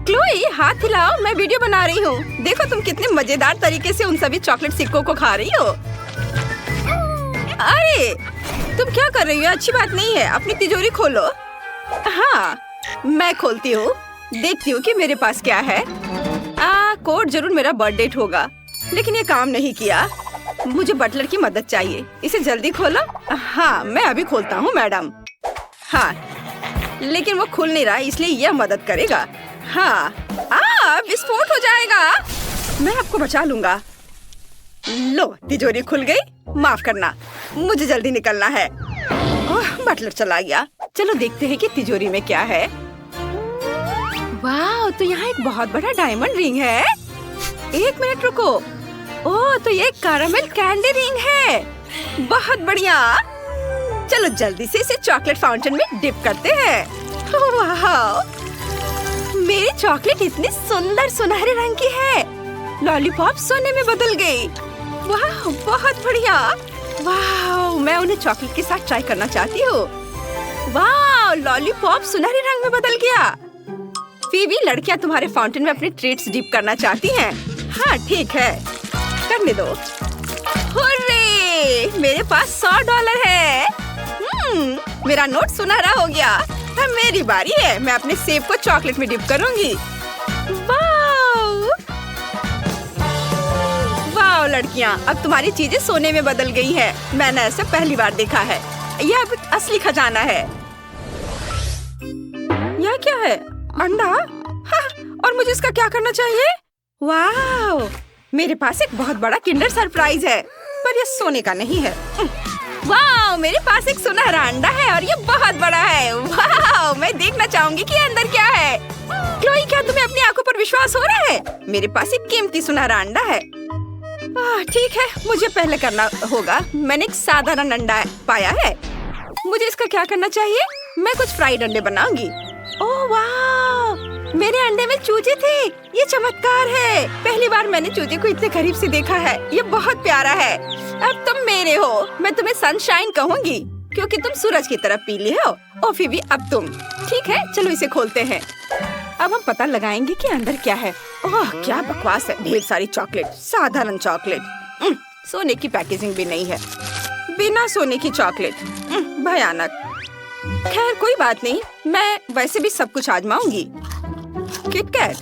क्लोई, हाथ हिलाओ, मैं वीडियो बना रही हूँ। देखो तुम कितने मजेदार तरीके से उन सभी चॉकलेट सिक्कों को खा रही हो। अरे तुम क्या कर रही हो? अच्छी बात नहीं है। अपनी तिजोरी खोलो। हाँ, मैं खोलती हूँ, देखती हूँ कि मेरे पास क्या है। कोड जरूर मेरा बर्थ डेट होगा, लेकिन ये काम नहीं किया। मुझे बटलर की मदद चाहिए। इसे जल्दी खोलो। हाँ, मैं अभी खोलता हूँ मैडम। हाँ, लेकिन वो खुल नहीं रहा, इसलिए यह मदद करेगा। हाँ, विस्फोट हो जाएगा। मैं आपको बचा लूंगा। लो, तिजोरी खुल गई। माफ करना, मुझे जल्दी निकलना है। बटलर चला गया। चलो देखते हैं कि तिजोरी में क्या है। वाह, तो यहाँ एक बहुत बड़ा डायमंड रिंग है। एक मिनट रुको। ओह, तो ये कैरामेल कैंडी रिंग है। बहुत बढ़िया। चलो जल्दी से इसे चॉकलेट फाउंटेन में डिप करते हैं। वाह, मेरी चॉकलेट इतनी सुंदर सुनहरे रंग की है। लॉलीपॉप सोने में बदल गई। वाह, बहुत बढ़िया। वाह, मैं उन्हें चॉकलेट के साथ ट्राई करना चाहती हूँ। वाह, लॉलीपॉप सुनहरे रंग में बदल गया। फीबी, लड़कियाँ तुम्हारे फाउंटेन में अपने ट्रीट्स डिप करना चाहती हैं। हाँ, ठीक है, करने दो। हुर्रे, मेरे पास $100 है। मेरा नोट सुनहरा हो गया। अब मेरी बारी है। मैं अपने सेब को चॉकलेट में डिप करूंगी। वाह लड़कियाँ, अब तुम्हारी चीजें सोने में बदल गई है। मैंने ऐसा पहली बार देखा है। यह अब असली खजाना है। यह क्या है? अंडा? हाँ, और मुझे इसका क्या करना चाहिए? वाह, मेरे पास एक बहुत बड़ा किंडर सरप्राइज है, पर यह सोने का नहीं है। वाह, मेरे पास एक सुनहरा अंडा है और ये बहुत बड़ा है। वाह, मैं देखना चाहूंगी कि अंदर क्या है। क्लोई, क्या तुम्हें अपनी आंखों पर विश्वास हो रहा है? मेरे पास एक कीमती सुनहरा अंडा है। ठीक है, मुझे पहले करना होगा। मैंने एक साधारण अंडा पाया है। मुझे इसका क्या करना चाहिए? मैं कुछ फ्राइड अंडे बनाऊंगी। ओह वाह, मेरे अंडे में चूजे थे। ये चमत्कार है। पहली बार मैंने चूजे को इतने करीब से देखा है। ये बहुत प्यारा है। अब तुम मेरे हो। मैं तुम्हें सनशाइन कहूंगी क्योंकि तुम सूरज की तरफ पीली हो। और फिर भी अब तुम। ठीक है, चलो इसे खोलते हैं। अब हम पता लगाएंगे कि अंदर क्या है। ओह, क्या बकवास है। ढेर सारी चॉकलेट, साधारण चॉकलेट। सोने की पैकेजिंग भी नहीं है। बिना सोने की चॉकलेट, भयानक। खैर कोई बात नहीं, मैं वैसे भी सब कुछ आजमाऊंगी। किटकैट,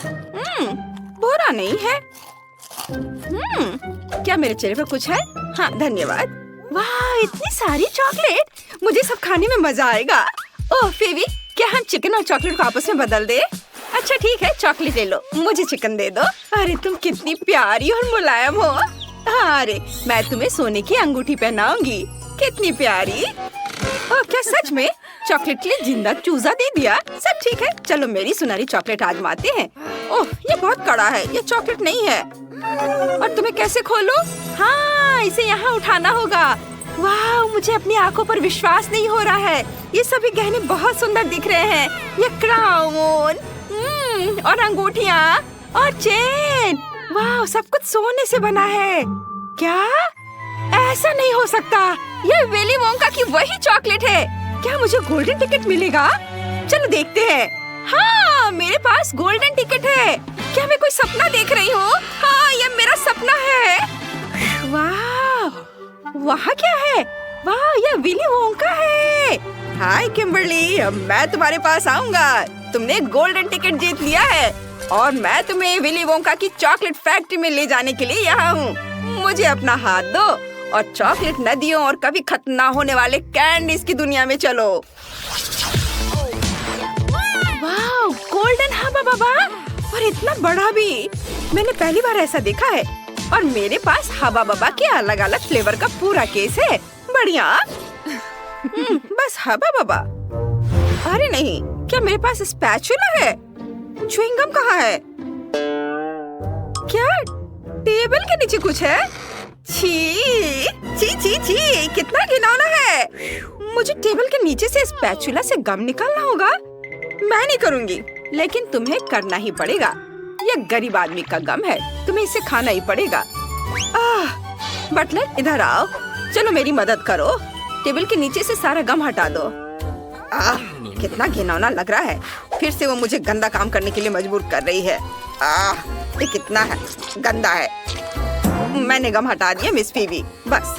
बुरा नहीं है। क्या मेरे चेहरे पर कुछ है? हाँ, धन्यवाद। वाह, इतनी सारी चॉकलेट। मुझे सब खाने में मजा आएगा। ओह फेवी, क्या हम चिकन और चॉकलेट को आपस में बदल दे? अच्छा ठीक है, चॉकलेट ले लो, मुझे चिकन दे दो। अरे तुम कितनी प्यारी और मुलायम हो। अरे मैं तुम्हें सोने की अंगूठी पहनाऊंगी। कितनी प्यारी। ओह, क्या सच में? चॉकलेट के लिए जिंदा चूजा दे दिया। सब ठीक है, चलो मेरी सुनहरी चॉकलेट आजमाते हैं। ओह, ये बहुत कड़ा है। ये चॉकलेट नहीं है। और तुम्हें कैसे खोलूं? हाँ, इसे यहाँ उठाना होगा। वाह, मुझे अपनी आंखों पर विश्वास नहीं हो रहा है। ये सभी गहने बहुत सुंदर दिख रहे हैं। ये क्राउन, और अंगूठियाँ और चेन। वाह, सब कुछ सोने से बना है। क्या? ऐसा नहीं हो सकता। ये विली वोंका की वही चॉकलेट है। क्या मुझे गोल्डन टिकट मिलेगा? चलो देखते हैं। हाँ, मेरे पास गोल्डन टिकट है। क्या मैं कोई सपना देख रही हूँ? हाँ, ये मेरा सपना है। वाह, वहाँ क्या है? वाह, ये विली वोंका है। हाय किम्बरली, मैं तुम्हारे पास आऊंगा। तुमने गोल्डन टिकट जीत लिया है और मैं तुम्हें विली वोंका की चॉकलेट फैक्ट्री में ले जाने के लिए यहाँ हूँ। मुझे अपना हाथ दो और चॉकलेट नदियों और कभी खत्म ना होने वाले कैंडीज की दुनिया में चलो। वाह, गोल्डन हबा बबा, और इतना बड़ा भी। मैंने पहली बार ऐसा देखा है। और मेरे पास हबा बबा के अलग अलग फ्लेवर का पूरा केस है। बढ़िया। बस हबा बबा। अरे नहीं, क्या मेरे पास स्पैचुला है? च्युइंगम कहाँ है? क्या टेबल के नीचे कुछ है? छी छी छी छी, कितना घिनौना है। मुझे टेबल के नीचे से स्पैचुला से गम निकालना होगा। मैं नहीं करूँगी, लेकिन तुम्हें करना ही पड़ेगा। यह गरीब आदमी का गम है, तुम्हें इसे खाना ही पड़ेगा। बटलर, इधर आओ। चलो मेरी मदद करो। टेबल के नीचे से सारा गम हटा दो। कितना घिनौना लग रहा है। फिर से वो मुझे गंदा काम करने के लिए मजबूर कर रही है। ये कितना है गंदा है। मैंने गम हटा दिया मिस फीबी। बस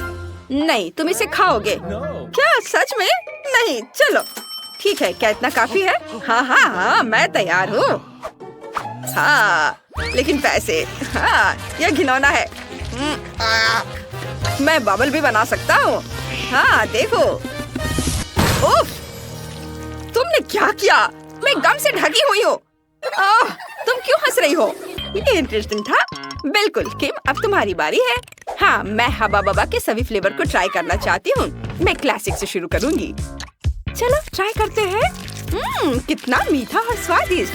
नहीं, तुम इसे खाओगे क्या? सच में? नहीं, चलो ठीक है। क्या इतना काफी है? हाँ हाँ हाँ, मैं तैयार हूँ। हाँ, लेकिन पैसे। हाँ, यह घिनौना है। मैं बबल भी बना सकता हूँ। हाँ देखो। ओह, तुमने क्या किया? मैं गम से ढकी हुई हूँ। तुम क्यों हंस रही हो? ये इंटरेस्टिंग था। बिल्कुल किम, अब तुम्हारी बारी है। हाँ, मैं हबा बबा के सभी फ्लेवर को ट्राई करना चाहती हूँ। मैं क्लासिक से शुरू करूँगी। चलो ट्राई करते हैं। कितना मीठा और स्वादिष्ट।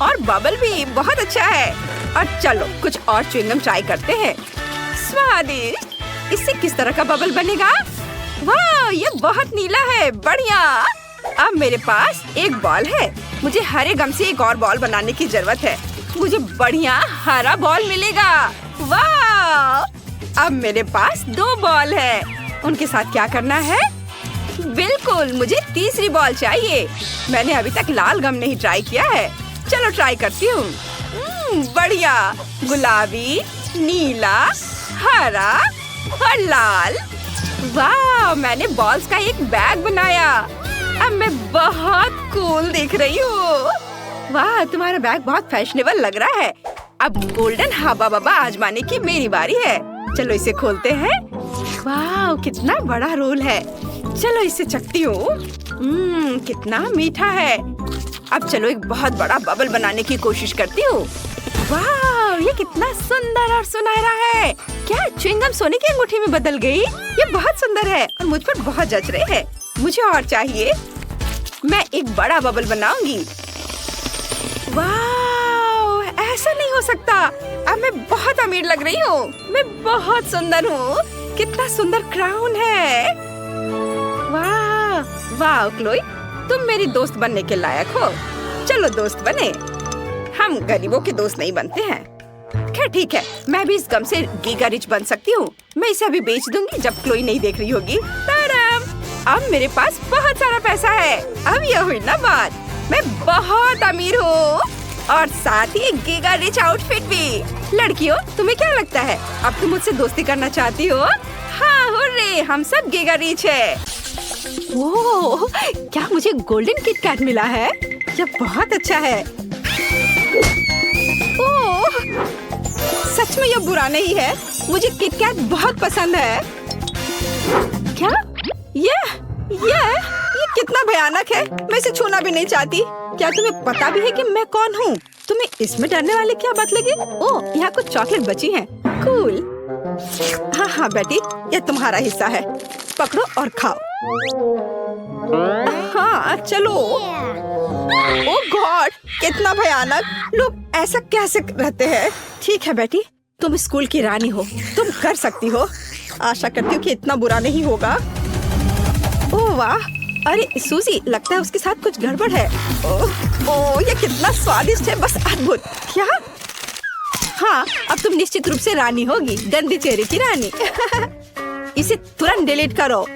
और बबल भी बहुत अच्छा है। और चलो कुछ और च्युइंगम ट्राई करते हैं। स्वादिष्ट। इससे किस तरह का बबल बनेगा? वाह, ये बहुत नीला है। बढ़िया। अब मेरे पास एक बॉल है। मुझे हरे गम से एक और बॉल बनाने की जरूरत है। मुझे बढ़िया हरा बॉल मिलेगा। वाह, अब मेरे पास 2 बॉल है। उनके साथ क्या करना है? बिल्कुल, मुझे तीसरी बॉल चाहिए। मैंने अभी तक लाल गम नहीं ट्राई किया है। चलो ट्राई करती हूँ। बढ़िया। गुलाबी, नीला, हरा और लाल। वाह, मैंने बॉल्स का एक बैग बनाया। अब मैं बहुत कूल दिख रही हूँ। वाह, तुम्हारा बैग बहुत फैशनेबल लग रहा है। अब गोल्डन हबा बबा आजमाने की मेरी बारी है। चलो इसे खोलते हैं। वाह, कितना बड़ा रोल है। चलो इसे चखती हूँ। कितना मीठा है। अब चलो एक बहुत बड़ा बबल बनाने की कोशिश करती हूँ। वाह, ये कितना सुंदर और सुनहरा है। क्या च्युइंगम सोने की अंगूठी में बदल गई? ये बहुत सुंदर है और मुझ पर बहुत जच रहे हैं। मुझे और चाहिए। मैं एक बड़ा बबल बनाऊंगी। वाह, ऐसा नहीं हो सकता। अब मैं बहुत अमीर लग रही हूँ। मैं बहुत सुंदर हूँ। कितना सुंदर क्राउन है। वाह वाह, क्लोई, तुम मेरी दोस्त बनने के लायक हो। चलो दोस्त बने। हम गरीबों के दोस्त नहीं बनते हैं। खैर ठीक है, मैं भी इस गम से गीगा रिच बन सकती हूँ। मैं इसे अभी बेच दूंगी जब क्लोई नहीं देख रही होगी। ताराम, अब मेरे पास बहुत सारा पैसा है। अब यह हुई ना बात। मैं बहुत अमीर हूँ और साथ ही गीगा रिच आउटफिट भी। लड़कियों, तुम्हें क्या लगता है? अब तुम मुझसे दोस्ती करना चाहती हो? हाँ, हुर्रे, हम सब गीगा रिच है। ओह, क्या मुझे गोल्डन किट कैट मिला है? यह बहुत अच्छा है। ओह, सच में यह बुरा नहीं है। मुझे किट कैट बहुत पसंद है। क्या? ये कितना भयानक है। मैं इसे छूना भी नहीं चाहती। क्या तुम्हें पता भी है कि मैं कौन हूँ? तुम्हें इसमें डरने वाली क्या बात लगी? ओह, यहाँ कुछ चॉकलेट बची हैं। कूल। हाँ हाँ बेटी, यह तुम्हारा हिस्सा है। पकड़ो और खाओ। हाँ चलो। ओह गॉड, कितना भयानक। लोग ऐसा कैसे रहते हैं? ठीक है बेटी, तुम स्कूल की रानी हो। तुम कर सकती हो। आशा करती हूँ कि इतना बुरा नहीं होगा। ओह वाह, अरे सूजी, लगता है उसके साथ कुछ गड़बड़ है। ओह, ये कितना स्वादिष्ट है। बस अद्भुत। क्या? हाँ, अब तुम निश्चित रूप से रानी होगी। गंदी चेहरे की रानी। इसे तुरंत डिलीट करो।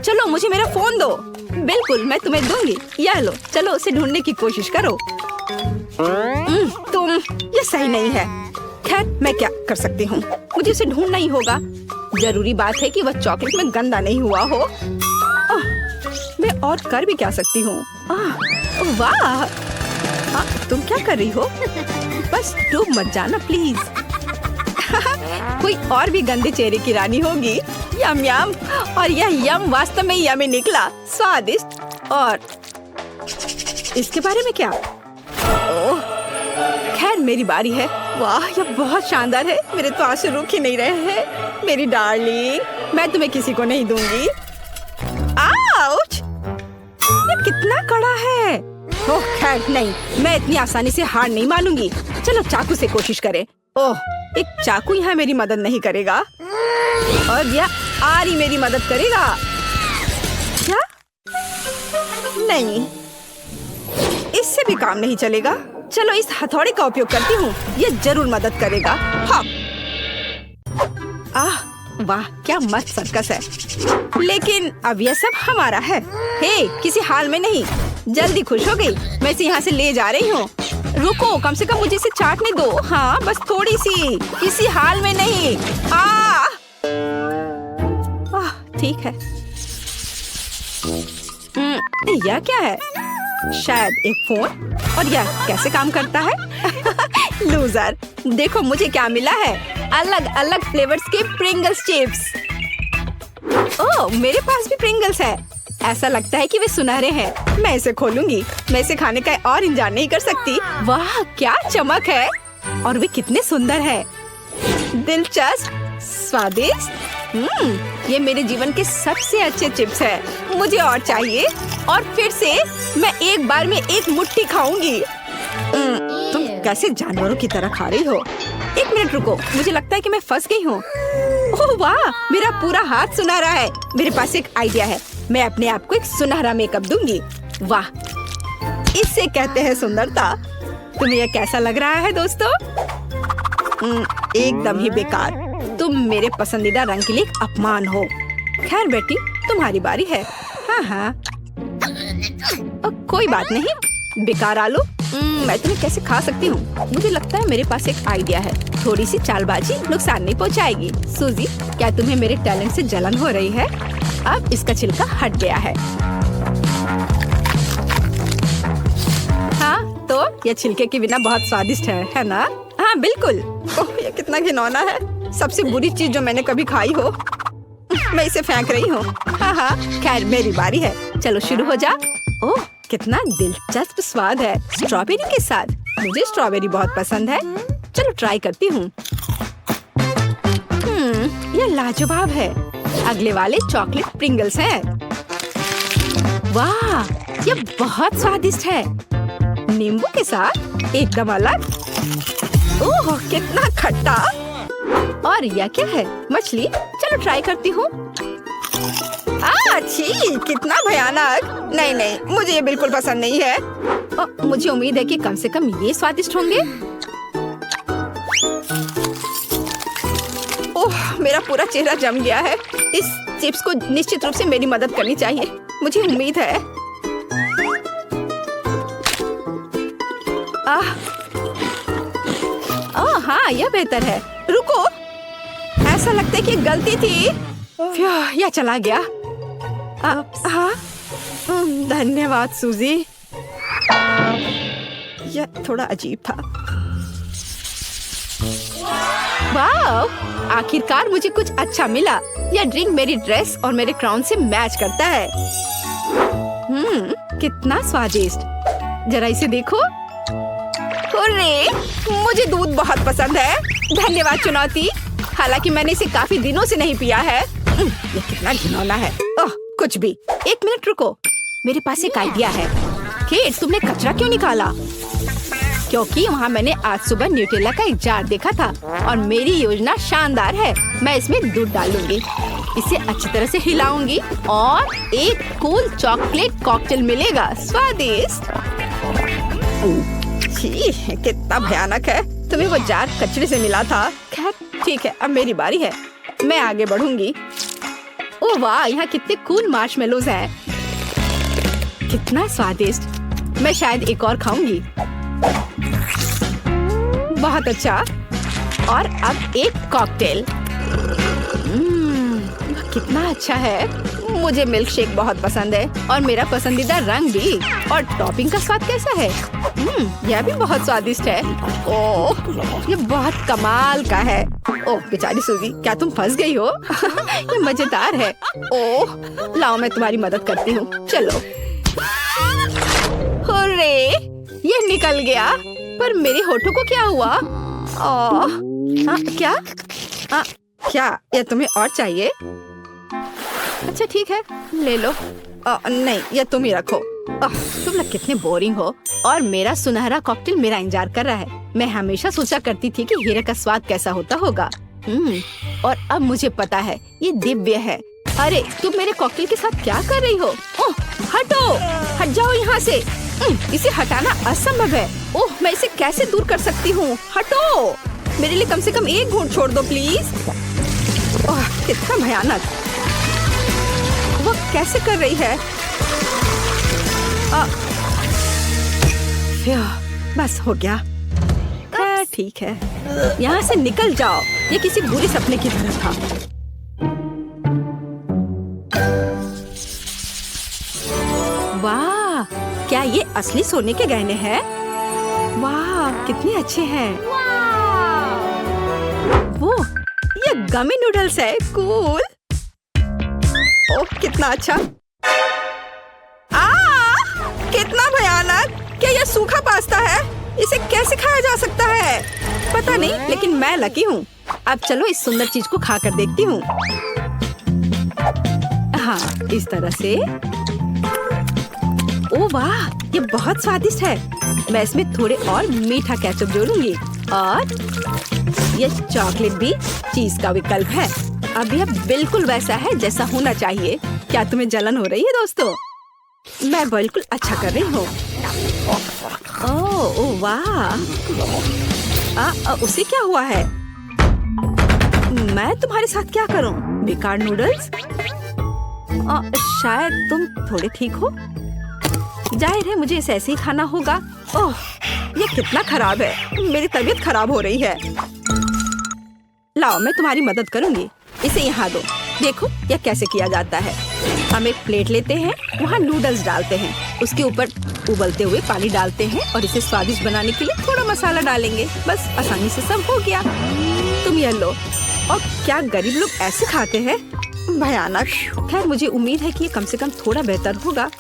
चलो मुझे मेरा फोन दो। बिल्कुल मैं तुम्हें दूंगी। यह लो, चलो उसे ढूंढने की कोशिश करो। तुम, ये सही नहीं है। खैर मैं क्या कर सकती हूँ, मुझे उसे ढूंढना ही होगा। जरूरी बात है कि वह चॉकलेट में गंदा नहीं हुआ हो। मैं और कर भी क्या सकती हूँ। वाह, तुम क्या कर रही हो? बस डूब मत जाना प्लीज। कोई और भी गंदे चेहरे की रानी होगी। यम यम, और यह यम वास्तव में यमी निकला, स्वादिष्ट। और इसके बारे में क्या? ओह, खैर मेरी बारी है। वाह यह बहुत शानदार है। मेरे तो आंसू रुक ही नहीं रहे हैं। मेरी डार्लिंग, मैं तुम्हें किसी को नहीं दूंगी। आउच! ये कितना कड़ा है। ओह खैर नहीं, मैं इतनी आसानी से हार नहीं मानूंगी। चलो चाकू से कोशिश करें। ओह, एक चाकू यहाँ मेरी मदद नहीं करेगा, और यह आरी मेरी मदद करेगा। क्या? नहीं, इससे भी काम नहीं चलेगा। चलो इस हथौड़े का उपयोग करती हूँ, यह जरूर मदद करेगा। हाँ। वाह क्या मस्त सर्कस है। लेकिन अब यह सब हमारा है। हे, किसी हाल में नहीं। जल्दी खुश हो गई। मैं इसे यहाँ से ले जा रही हूँ। रुको, कम से कम मुझे इसे चाटने दो। हाँ बस थोड़ी सी, किसी हाल में नहीं। ठीक है। यह क्या है? शायद एक फोन। और यह कैसे काम करता है? लूजर, देखो मुझे क्या मिला है। अलग अलग फ्लेवर्स के प्रिंगल्स चिप्स। ओह, मेरे पास भी प्रिंगल्स है। ऐसा लगता है कि वे सुनहरे हैं। मैं इसे खोलूंगी। मैं इसे खाने का और इंतजार नहीं कर सकती। वाह क्या चमक है, और वे कितने सुंदर है। दिलचस्प, स्वादिष्ट। ये मेरे जीवन के सबसे अच्छे चिप्स है। मुझे और चाहिए, और फिर से मैं एक बार में एक मुट्ठी खाऊंगी। तुम कैसे जानवरों की तरह खा रही हो? एक मिनट रुको, मुझे लगता है कि मैं फंस गई हूँ। ओह वाह, मेरा पूरा हाथ सुनहरा है। मेरे पास एक आइडिया है। मैं अपने आप को एक सुनहरा मेकअप दूंगी। वाह, इससे कहते हैं सुंदरता। तुम्हें यह कैसा लग रहा है दोस्तों? एकदम ही बेकार। तुम मेरे पसंदीदा रंग के लिए एक अपमान हो। खैर बेटी, तुम्हारी बारी है। हाँ, कोई बात नहीं। बेकार आलू, मैं तुम्हें कैसे खा सकती हूँ? मुझे लगता है मेरे पास एक आइडिया है। थोड़ी सी चालबाजी नुकसान नहीं पहुँचाएगी। सूजी, क्या तुम्हें मेरे टैलेंट से जलन हो रही है? अब इसका छिलका हट गया है। हाँ, तो यह छिलके के बिना बहुत स्वादिष्ट है ना? हाँ बिल्कुल। ओह, यह कितना घिनौना है। सबसे बुरी चीज जो मैंने कभी खाई हो। मैं इसे फेंक रही हूँ। हाँ, खैर मेरी बारी है। चलो शुरू हो जा। ओह, कितना दिलचस्प स्वाद है स्ट्रॉबेरी के साथ। मुझे स्ट्रॉबेरी बहुत पसंद है। चलो ट्राई करती हूँ। यह लाजवाब है। अगले वाले चॉकलेट प्रिंगल्स हैं। वाह, यह बहुत स्वादिष्ट है। नींबू के साथ एकदम अलग। ओह, कितना खट्टा। और यह क्या है? मछली। चलो ट्राई करती हूँ। छी, कितना भयानक। नहीं नहीं, मुझे ये बिल्कुल पसंद नहीं है। मुझे उम्मीद है कि कम से कम ये स्वादिष्ट होंगे। ओह, मेरा पूरा चेहरा जम गया है। इस चिप्स को निश्चित रूप से मेरी मदद करनी चाहिए। मुझे उम्मीद है। हाँ, यह बेहतर है। रुको, ऐसा लगता है कि गलती थी। यह चला गया। हाँ, धन्यवाद सूजी। यह थोड़ा अजीब था। वाह, आखिरकार मुझे कुछ अच्छा मिला। यह ड्रिंक मेरी ड्रेस और मेरे क्राउन से मैच करता है। कितना स्वादिष्ट। जरा इसे देखो। अरे, मुझे दूध बहुत पसंद है। धन्यवाद चुनौती। हालांकि मैंने इसे काफी दिनों से नहीं पिया है। यह कितना घिनौना है। ओह, कुछ भी। एक मिनट रुको, मेरे पास एक आइडिया है। केट, तुमने कचरा क्यों निकाला? क्योंकि वहाँ मैंने आज सुबह न्यूटेला का एक जार देखा था, और मेरी योजना शानदार है। मैं इसमें दूध डालूंगी, इसे अच्छी तरह से हिलाऊंगी, और एक कूल चॉकलेट कॉकटेल मिलेगा। स्वादिष्ट। कितना भयानक है। तुम्हें वो जार कचरे से मिला था। खैर ठीक है, अब मेरी बारी है। मैं आगे बढ़ूंगी। ओह वाह, यहाँ कितने कूल मार्शमेलोज हैं। कितना स्वादिष्ट। मैं शायद एक और खाऊंगी। बहुत अच्छा। और अब एक कॉकटेल। कितना अच्छा है। मुझे मिल्क शेक बहुत पसंद है और मेरा पसंदीदा रंग भी। और टॉपिंग का स्वाद कैसा है? यह भी बहुत स्वादिष्ट है। ओह, ये बहुत कमाल का है। ओह बेचारी सूजी, क्या तुम फंस गई हो? ये मजेदार है। ओह, लाओ मैं तुम्हारी मदद करती हूँ। चलो। हुर्रे, ये निकल गया। पर मेरे होठों को क्या हुआ? क्या? क्या ये तुम्हें और चाहिए? अच्छा ठीक है, ले लो। नहीं, ये तुम ही रखो। तुम लोग कितने बोरिंग हो। और मेरा सुनहरा कॉकटेल मेरा इंतजार कर रहा है। मैं हमेशा सोचा करती थी कि हीरे का स्वाद कैसा होता होगा। और अब मुझे पता है, ये दिव्य है। अरे तुम मेरे कॉकटेल के साथ क्या कर रही हो? ओह हटो, हट जाओ यहाँ से। इसे हटाना असंभव है। ओह, मैं इसे कैसे दूर कर सकती हूँ? हटो, मेरे लिए कम से कम एक घूंट छोड़ दो प्लीज। ओह कितना भयानक। वो कैसे कर रही है? बस हो गया। ठीक है, यहाँ से निकल जाओ। ये किसी बुरे सपने की तरह था। वाह, क्या ये असली सोने के गहने हैं? वाह कितने अच्छे हैं। वो ये गमी नूडल्स है। कूल। ओह कितना अच्छा। कितना भयानक। क्या यह सूखा पास्ता है? इसे कैसे खाया जा सकता है? पता नहीं, लेकिन मैं लकी हूँ। अब चलो इस सुंदर चीज को खा कर देखती हूँ। हाँ, इस तरह से। ओह वाह, ये बहुत स्वादिष्ट है। मैं इसमें थोड़े और मीठा केचप जोड़ूंगी। और ये चॉकलेट भी चीज का विकल्प है। अब यह बिल्कुल वैसा है जैसा होना चाहिए। क्या तुम्हें जलन हो रही है दोस्तों? मैं बिल्कुल अच्छा कर रही हूँ। ओह वाह, उसे क्या हुआ है? मैं तुम्हारे साथ क्या करूं? बेकार नूडल्स। शायद तुम थोड़े ठीक हो। जाहिर है मुझे इसे ऐसे ही खाना होगा। ओह, ये कितना खराब है। मेरी तबीयत खराब हो रही है। लाओ मैं तुम्हारी मदद करूंगी। इसे यहाँ दो। देखो यह कैसे किया जाता है। हम एक प्लेट लेते हैं, वहाँ नूडल्स डालते हैं, उसके ऊपर उबलते हुए पानी डालते हैं और इसे स्वादिष्ट बनाने के लिए थोड़ा मसाला डालेंगे। बस आसानी से सब हो गया। तुम यह लो। और क्या गरीब लोग ऐसे खाते हैं? भयानक। खैर मुझे उम्मीद है कि ये कम से कम थोड़ा बेहतर होगा।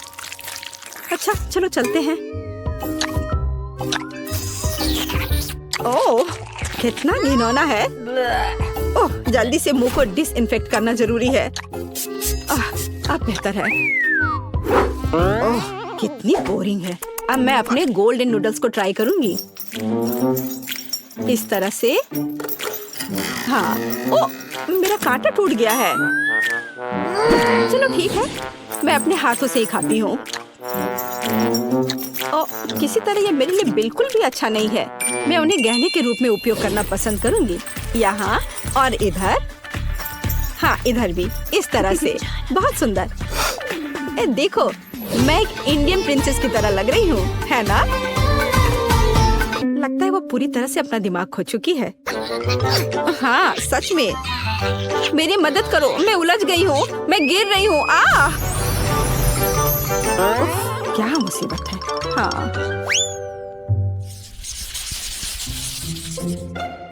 अच्छा चलो चलते हैं। ओह कितना घिनौना है। ओह जल्दी से मुंह को डिसइंफेक्ट करना जरूरी है। अब बेहतर है। ओह कितनी बोरिंग है। अब मैं अपने गोल्डन नूडल्स को ट्राई करूंगी। इस तरह से। हाँ, ओह मेरा कांटा टूट गया है। चलो ठीक है, मैं अपने हाथों से ही खाती हूँ। किसी तरह ये मेरे लिए बिल्कुल भी अच्छा नहीं है। मैं उन्हें गहने के रूप में उपयोग करना पसंद करूंगी। यहाँ और इधर। हाँ इधर भी। इस तरह से। बहुत सुंदर। देखो मैं एक इंडियन प्रिंसेस की तरह लग रही हूँ, है ना? लगता है वो पूरी तरह से अपना दिमाग खो चुकी है। हाँ सच में। मेरी मदद करो, मैं उलझ गई हूँ, मैं गिर रही हूँ। क्या मुसीबत है। हाँ,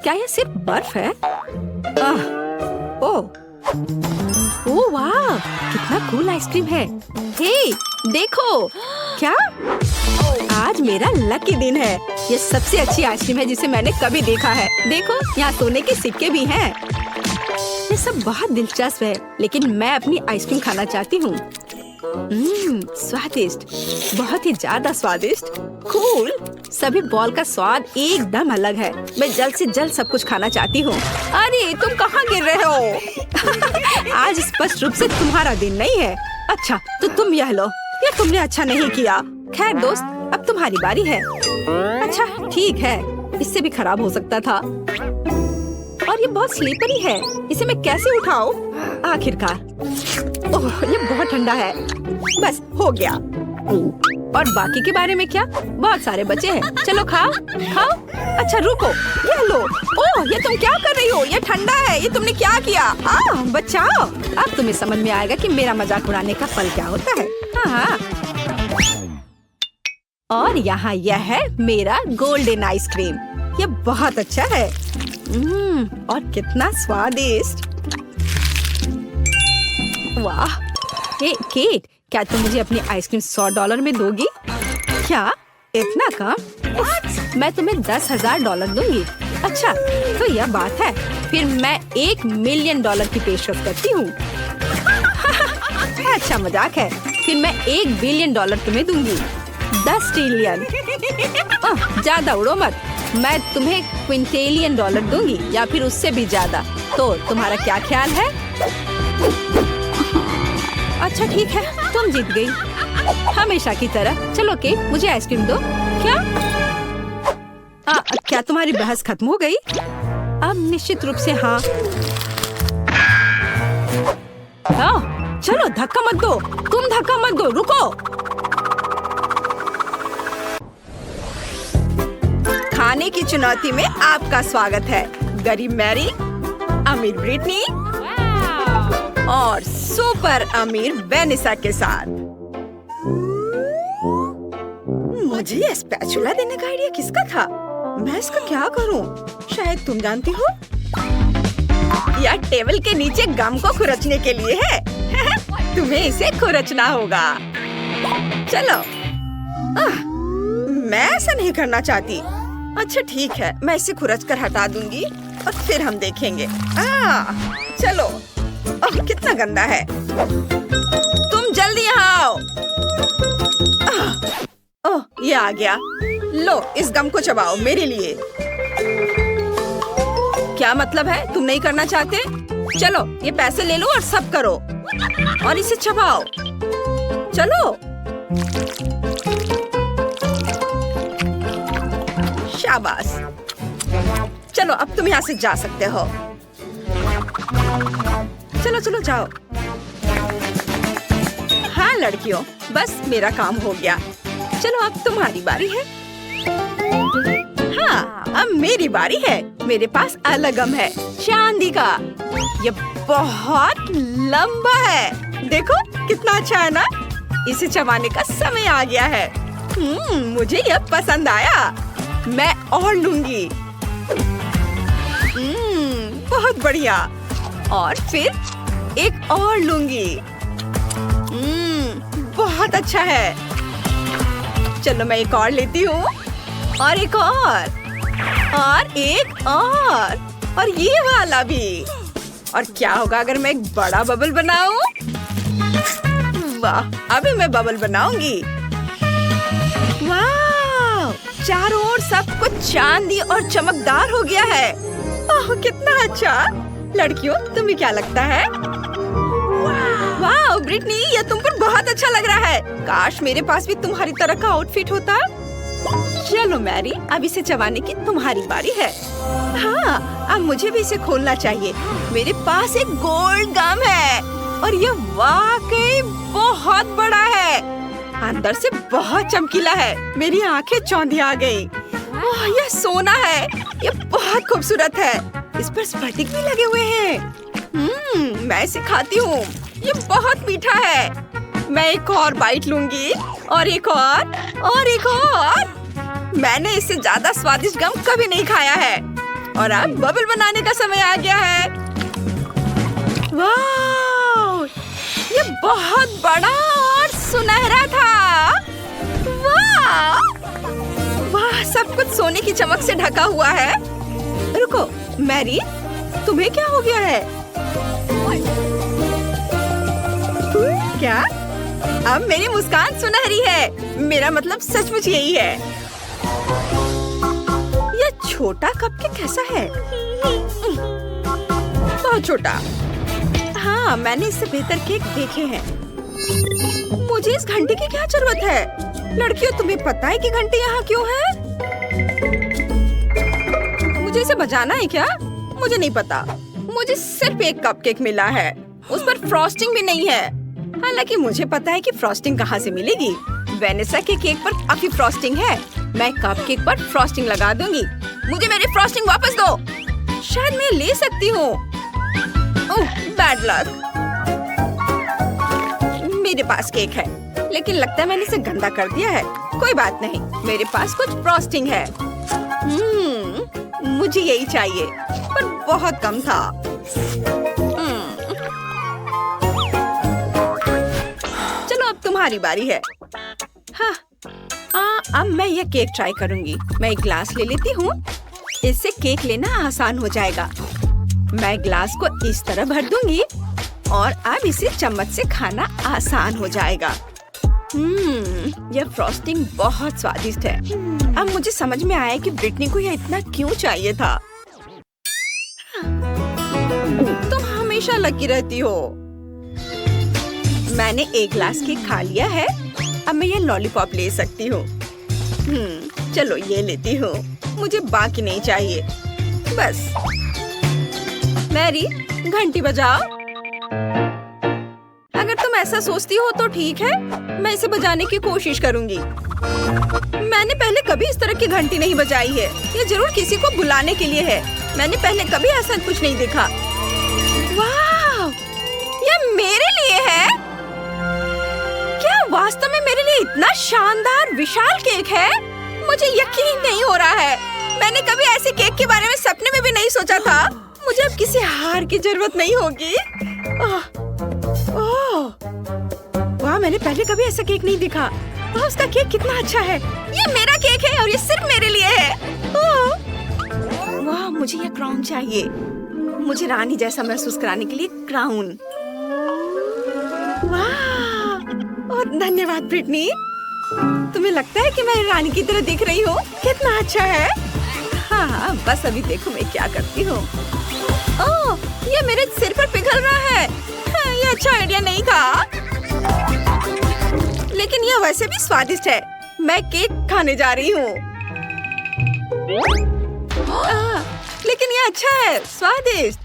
क्या यह सिर्फ बर्फ है? ओह वाह, कितना कूल आइसक्रीम है। हे देखो। क्या? आज मेरा लकी दिन है। ये सबसे अच्छी आइसक्रीम है जिसे मैंने कभी देखा है। देखो यहाँ सोने के सिक्के भी हैं। ये सब बहुत दिलचस्प है, लेकिन मैं अपनी आइसक्रीम खाना चाहती हूँ। स्वादिष्ट, बहुत ही ज्यादा स्वादिष्ट। कूल। सभी बॉल का स्वाद एकदम अलग है। मैं जल्द से जल्द सब कुछ खाना चाहती हूँ। अरे तुम कहाँ गिर रहे हो? आज स्पष्ट रूप से तुम्हारा दिन नहीं है। अच्छा तो तुम यह लो। ये तुमने अच्छा नहीं किया। खैर दोस्त, अब तुम्हारी बारी है। अच्छा ठीक है, इससे भी खराब हो सकता था। और और ये बहुत स्लीपरी है, इसे मैं कैसे उठाऊं? आखिरकार, ओह ये बहुत ठंडा है। बस हो गया। और बाकी के बारे में क्या? बहुत सारे बचे हैं, चलो खाओ खाओ। अच्छा रुको, ये लो। ओह ये तुम क्या कर रही हो? ये ठंडा है, ये तुमने क्या किया? बचाओ। अब तुम्हें समझ में आएगा कि मेरा मजाक उड़ाने का फल क्या होता है। हाँ। और यहाँ यह है मेरा गोल्डन आइसक्रीम। ये बहुत अच्छा है। और कितना स्वादिष्ट। वाह। हे केट, क्या तुम मुझे अपनी आइसक्रीम $100 में दोगी? क्या इतना कम? मैं तुम्हें $10,000 दूंगी। अच्छा तो यह बात है, फिर मैं $1 मिलियन की पेशकश करती हूँ। अच्छा मजाक है, फिर मैं $1 बिलियन तुम्हें दूंगी। 10 ट्रिलियन। ज्यादा उड़ो मत, मैं तुम्हें क्विंटेलियन डॉलर दूंगी या फिर उससे भी ज्यादा। तो तुम्हारा क्या ख्याल है? अच्छा ठीक है, तुम जीत गई हमेशा की तरह। चलो केट, मुझे आइसक्रीम दो। क्या तुम्हारी बहस खत्म हो गई? अब निश्चित रूप से हाँ। चलो धक्का मत दो, तुम धक्का मत दो, रुको। खाने की चुनौती में आपका स्वागत है। गरीब मैरी, अमीर ब्रिटनी और सुपर अमीर वेनिसा के साथ। मुझे ये स्पैचुला देने का आइडिया किसका था? मैं इसका क्या करूं? शायद तुम जानती हो। यह टेबल के नीचे गम को खुरचने के लिए है। तुम्हें इसे खुरचना होगा। चलो। मैं ऐसा नहीं करना चाहती। अच्छा ठीक है, मैं इसे खुरच कर हटा दूंगी और फिर हम देखेंगे। चलो। ओह कितना गंदा है। तुम जल्दी यहाँ आओ। ओह ये आ गया। लो इस गम को चबाओ मेरे लिए। क्या मतलब है, तुम नहीं करना चाहते? चलो ये पैसे ले लो और सब करो और इसे चबाओ। चलो। शाबाश। चलो अब तुम यहाँ से जा सकते हो। चलो चलो जाओ। हाँ लड़कियों, बस मेरा काम हो गया। चलो अब तुम्हारी बारी है। हाँ अब मेरी बारी है। मेरे पास अलग गम है, चांदी का। ये बहुत लंबा है। देखो कितना अच्छा है ना। इसे चबाने का समय आ गया है। मुझे यह पसंद आया। मैं और लूंगी। बहुत बढ़िया। और फिर एक और लूंगी। बहुत अच्छा है। चलो मैं एक और लेती हूँ और एक और एक और ये वाला भी। और क्या होगा अगर मैं एक बड़ा बबल बनाऊं? वाह, अभी मैं बबल बनाऊंगी। वाह, चारों ओर सब कुछ चांदी और चमकदार हो गया है। ओह कितना अच्छा। लड़कियों तुम्हें क्या लगता है? वाह ब्रिटनी, ये तुम पर बहुत अच्छा लग रहा है। काश मेरे पास भी तुम्हारी तरह का आउटफिट होता। चलो मैरी, अब इसे चबाने की तुम्हारी बारी है। हाँ अब मुझे भी इसे खोलना चाहिए। मेरे पास एक गोल्ड गम है और ये वाकई बहुत बड़ा है। अंदर से बहुत चमकीला है। मेरी आंखें चौंधी आ गई। ओह यह सोना है। ये बहुत खूबसूरत है। इस पर स्फटिक भी लगे हुए हैं। मैं इसे खाती हूँ। ये बहुत मीठा है। मैं एक और बाइट लूंगी और एक और एक और। मैंने इससे ज्यादा स्वादिष्ट गम कभी नहीं खाया है। और अब बबल बनाने का समय आ गया है। वाह, ये बहुत बड़ा और सुनहरा था। वाह वाह, सब कुछ सोने की चमक से ढका हुआ है। रुको मैरी, तुम्हें क्या हो गया है? क्या? अब मेरी मुस्कान सुनहरी है। मेरा मतलब सचमुच यही है। यह छोटा कपकेक कैसा है? बहुत छोटा। हाँ मैंने इससे बेहतर केक देखे हैं। मुझे इस घंटे की क्या जरूरत है? लड़कियों तुम्हें पता है कि घंटे यहाँ क्यों है? मुझे इसे बजाना है क्या? मुझे नहीं पता। मुझे सिर्फ एक कपकेक मिला है, उस पर फ्रॉस्टिंग भी नहीं है। हालांकि मुझे पता है कि फ्रॉस्टिंग कहाँ से मिलेगी। वेनेसा के केक पर काफी फ्रॉस्टिंग है। मैं कपकेक पर फ्रॉस्टिंग लगा दूंगी। मुझे मेरी फ्रॉस्टिंग वापस दो। शायद मैं ले सकती हूँ। ओह, बैड लक। मेरे पास केक है, लेकिन लगता है मैंने इसे गंदा कर दिया है। कोई बात नहीं, मेरे पास कुछ फ्रॉस्टिंग है। मुझे यही चाहिए, पर बहुत कम था। चलो अब तुम्हारी बारी है। हाँ, अब मैं यह केक ट्राई करूंगी। मैं एक ग्लास ले लेती हूँ। इससे केक लेना आसान हो जाएगा। मैं ग्लास को इस तरह भर दूंगी और अब इसे चम्मच से खाना आसान हो जाएगा। यह फ्रॉस्टिंग बहुत स्वादिष्ट है। अब मुझे समझ में आया कि ब्रिटनी को यह इतना क्यों चाहिए था। तुम हमेशा लकी रहती हो। मैंने एक ग्लास केक खा लिया है। अब मैं ये लॉलीपॉप ले सकती हूँ। चलो ये लेती हूँ। मुझे बाकी नहीं चाहिए। बस मैरी, घंटी बजाओ। अगर तुम ऐसा सोचती हो तो ठीक है, मैं इसे बजाने की कोशिश करूंगी। मैंने पहले कभी इस तरह की घंटी नहीं बजाई है। ये जरूर किसी को बुलाने के लिए है। मैंने पहले कभी ऐसा कुछ नहीं देखा। वाह, ये मेरे लिए है? क्या वास्तव में मेरे लिए इतना शानदार विशाल केक है? मुझे यकीन नहीं हो रहा है। मैंने कभी ऐसे केक के बारे में सपने में भी नहीं सोचा था। मुझे अब किसी हार की जरूरत नहीं होगी। वाह, मैंने पहले कभी ऐसा केक नहीं देखा। वाह, उसका केक कितना अच्छा है। ये मेरा केक है और ये सिर्फ मेरे लिए है। वाह, मुझे ये क्राउन चाहिए। मुझे रानी जैसा महसूस कराने के लिए क्राउन। वाह, और धन्यवाद ब्रिटनी। तुम्हें लगता है कि मैं रानी की तरह दिख रही हूँ? कितना अच्छा है। हाँ, बस अभी देखो मैं क्या करती हूँ। ओह, ये मेरे सिर पर पिघल रहा है। ये अच्छा आइडिया नहीं था, लेकिन यह वैसे भी स्वादिष्ट है। मैं केक खाने जा रही हूँ। लेकिन ये अच्छा है, स्वादिष्ट।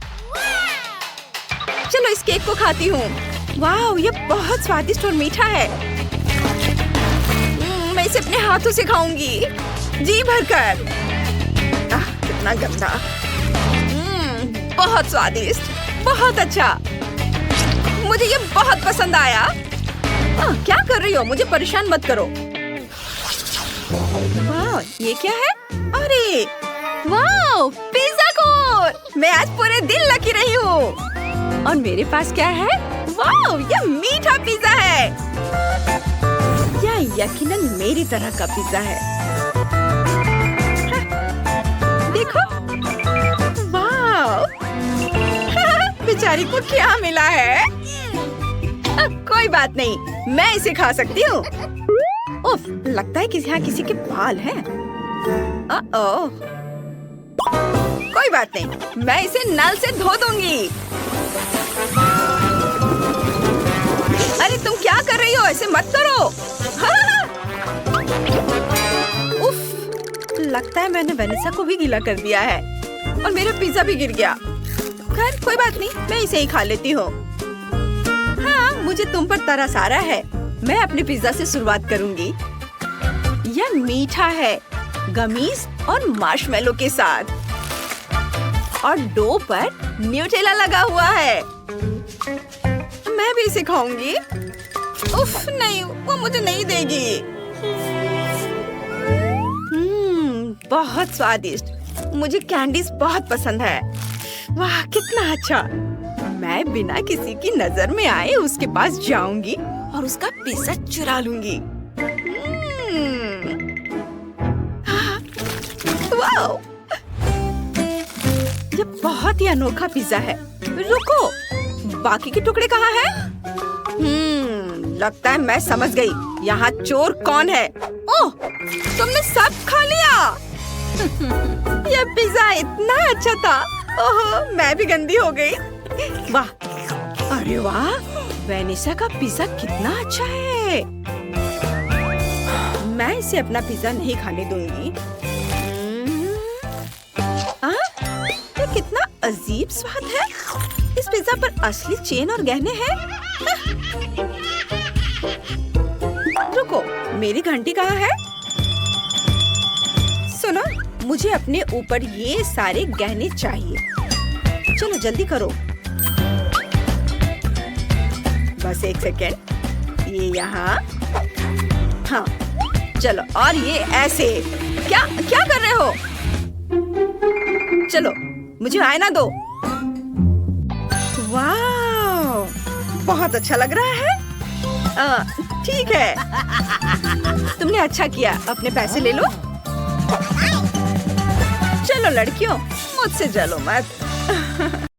चलो इस केक को खाती हूँ। वाह, ये बहुत स्वादिष्ट और मीठा है। मैं इसे अपने हाथों से खाऊंगी, जी भरकर। कितना गंदा। बहुत स्वादिष्ट, बहुत अच्छा। मुझे ये बहुत पसंद आया। क्या कर रही हो? मुझे परेशान मत करो। वाह, ये क्या है? अरे वाह, पिज़्ज़ा कोन। मैं आज पूरे दिन लकी रही हूँ। और मेरे पास क्या है? वाह, ये मीठा पिज़्ज़ा है। यह यकीनन मेरी तरह का पिज़्ज़ा है। देखो, वाह, बेचारी को क्या मिला है? कोई बात नहीं, मैं इसे खा सकती हूँ। उफ, लगता है कि यहाँ किसी के बाल हैं। कोई बात नहीं, मैं इसे नल से धो दूंगी। अरे तुम क्या कर रही हो? ऐसे मत करो। उफ, लगता है मैंने वेनेसा को भी गीला कर दिया है और मेरा पिज़्ज़ा भी गिर गया। खैर कोई बात नहीं, मैं इसे ही खा लेती हूँ। हाँ, मुझे तुम पर तरस आ रहा है। मैं अपने पिज़्ज़ा से शुरुआत करूंगी। यह मीठा है, गमीज और मार्शमेलो के साथ, और डो पर न्यूटेला लगा हुआ है। मैं भी इसे खाऊंगी। उफ, नहीं, वो मुझे नहीं देगी। बहुत स्वादिष्ट। मुझे कैंडीज बहुत पसंद है। वाह, कितना अच्छा। मैं बिना किसी की नजर में आए उसके पास जाऊंगी और उसका पिज़्ज़ा चुरा लूंगी। वाह, ये बहुत ही अनोखा पिज़्ज़ा है। रुको, बाकी के टुकड़े कहाँ हैं? लगता है मैं समझ गई। यहाँ चोर कौन है? ओह, तुमने सब खा लिया। यह पिज़्ज़ा इतना अच्छा था। ओह, मैं भी गंदी हो गई। वाह, अरे वाह, वेनेसा का पिज़्ज़ा कितना अच्छा है। मैं इसे अपना पिज़्ज़ा नहीं खाने दूंगी। ये कितना अजीब स्वाद है। इस पिज्जा पर असली चेन और गहने हैं। रुको, मेरी घंटी कहाँ है? सुनो, मुझे अपने ऊपर ये सारे गहने चाहिए। चलो जल्दी करो। बस एक सेकेंड, ये यहाँ। हाँ, चलो, और ये ऐसे। क्या क्या कर रहे हो? चलो, मुझे आईना दो। वाह, बहुत अच्छा लग रहा है। ठीक है, तुमने अच्छा किया। अपने पैसे ले लो। चलो लड़कियों, मुझसे जलो मत।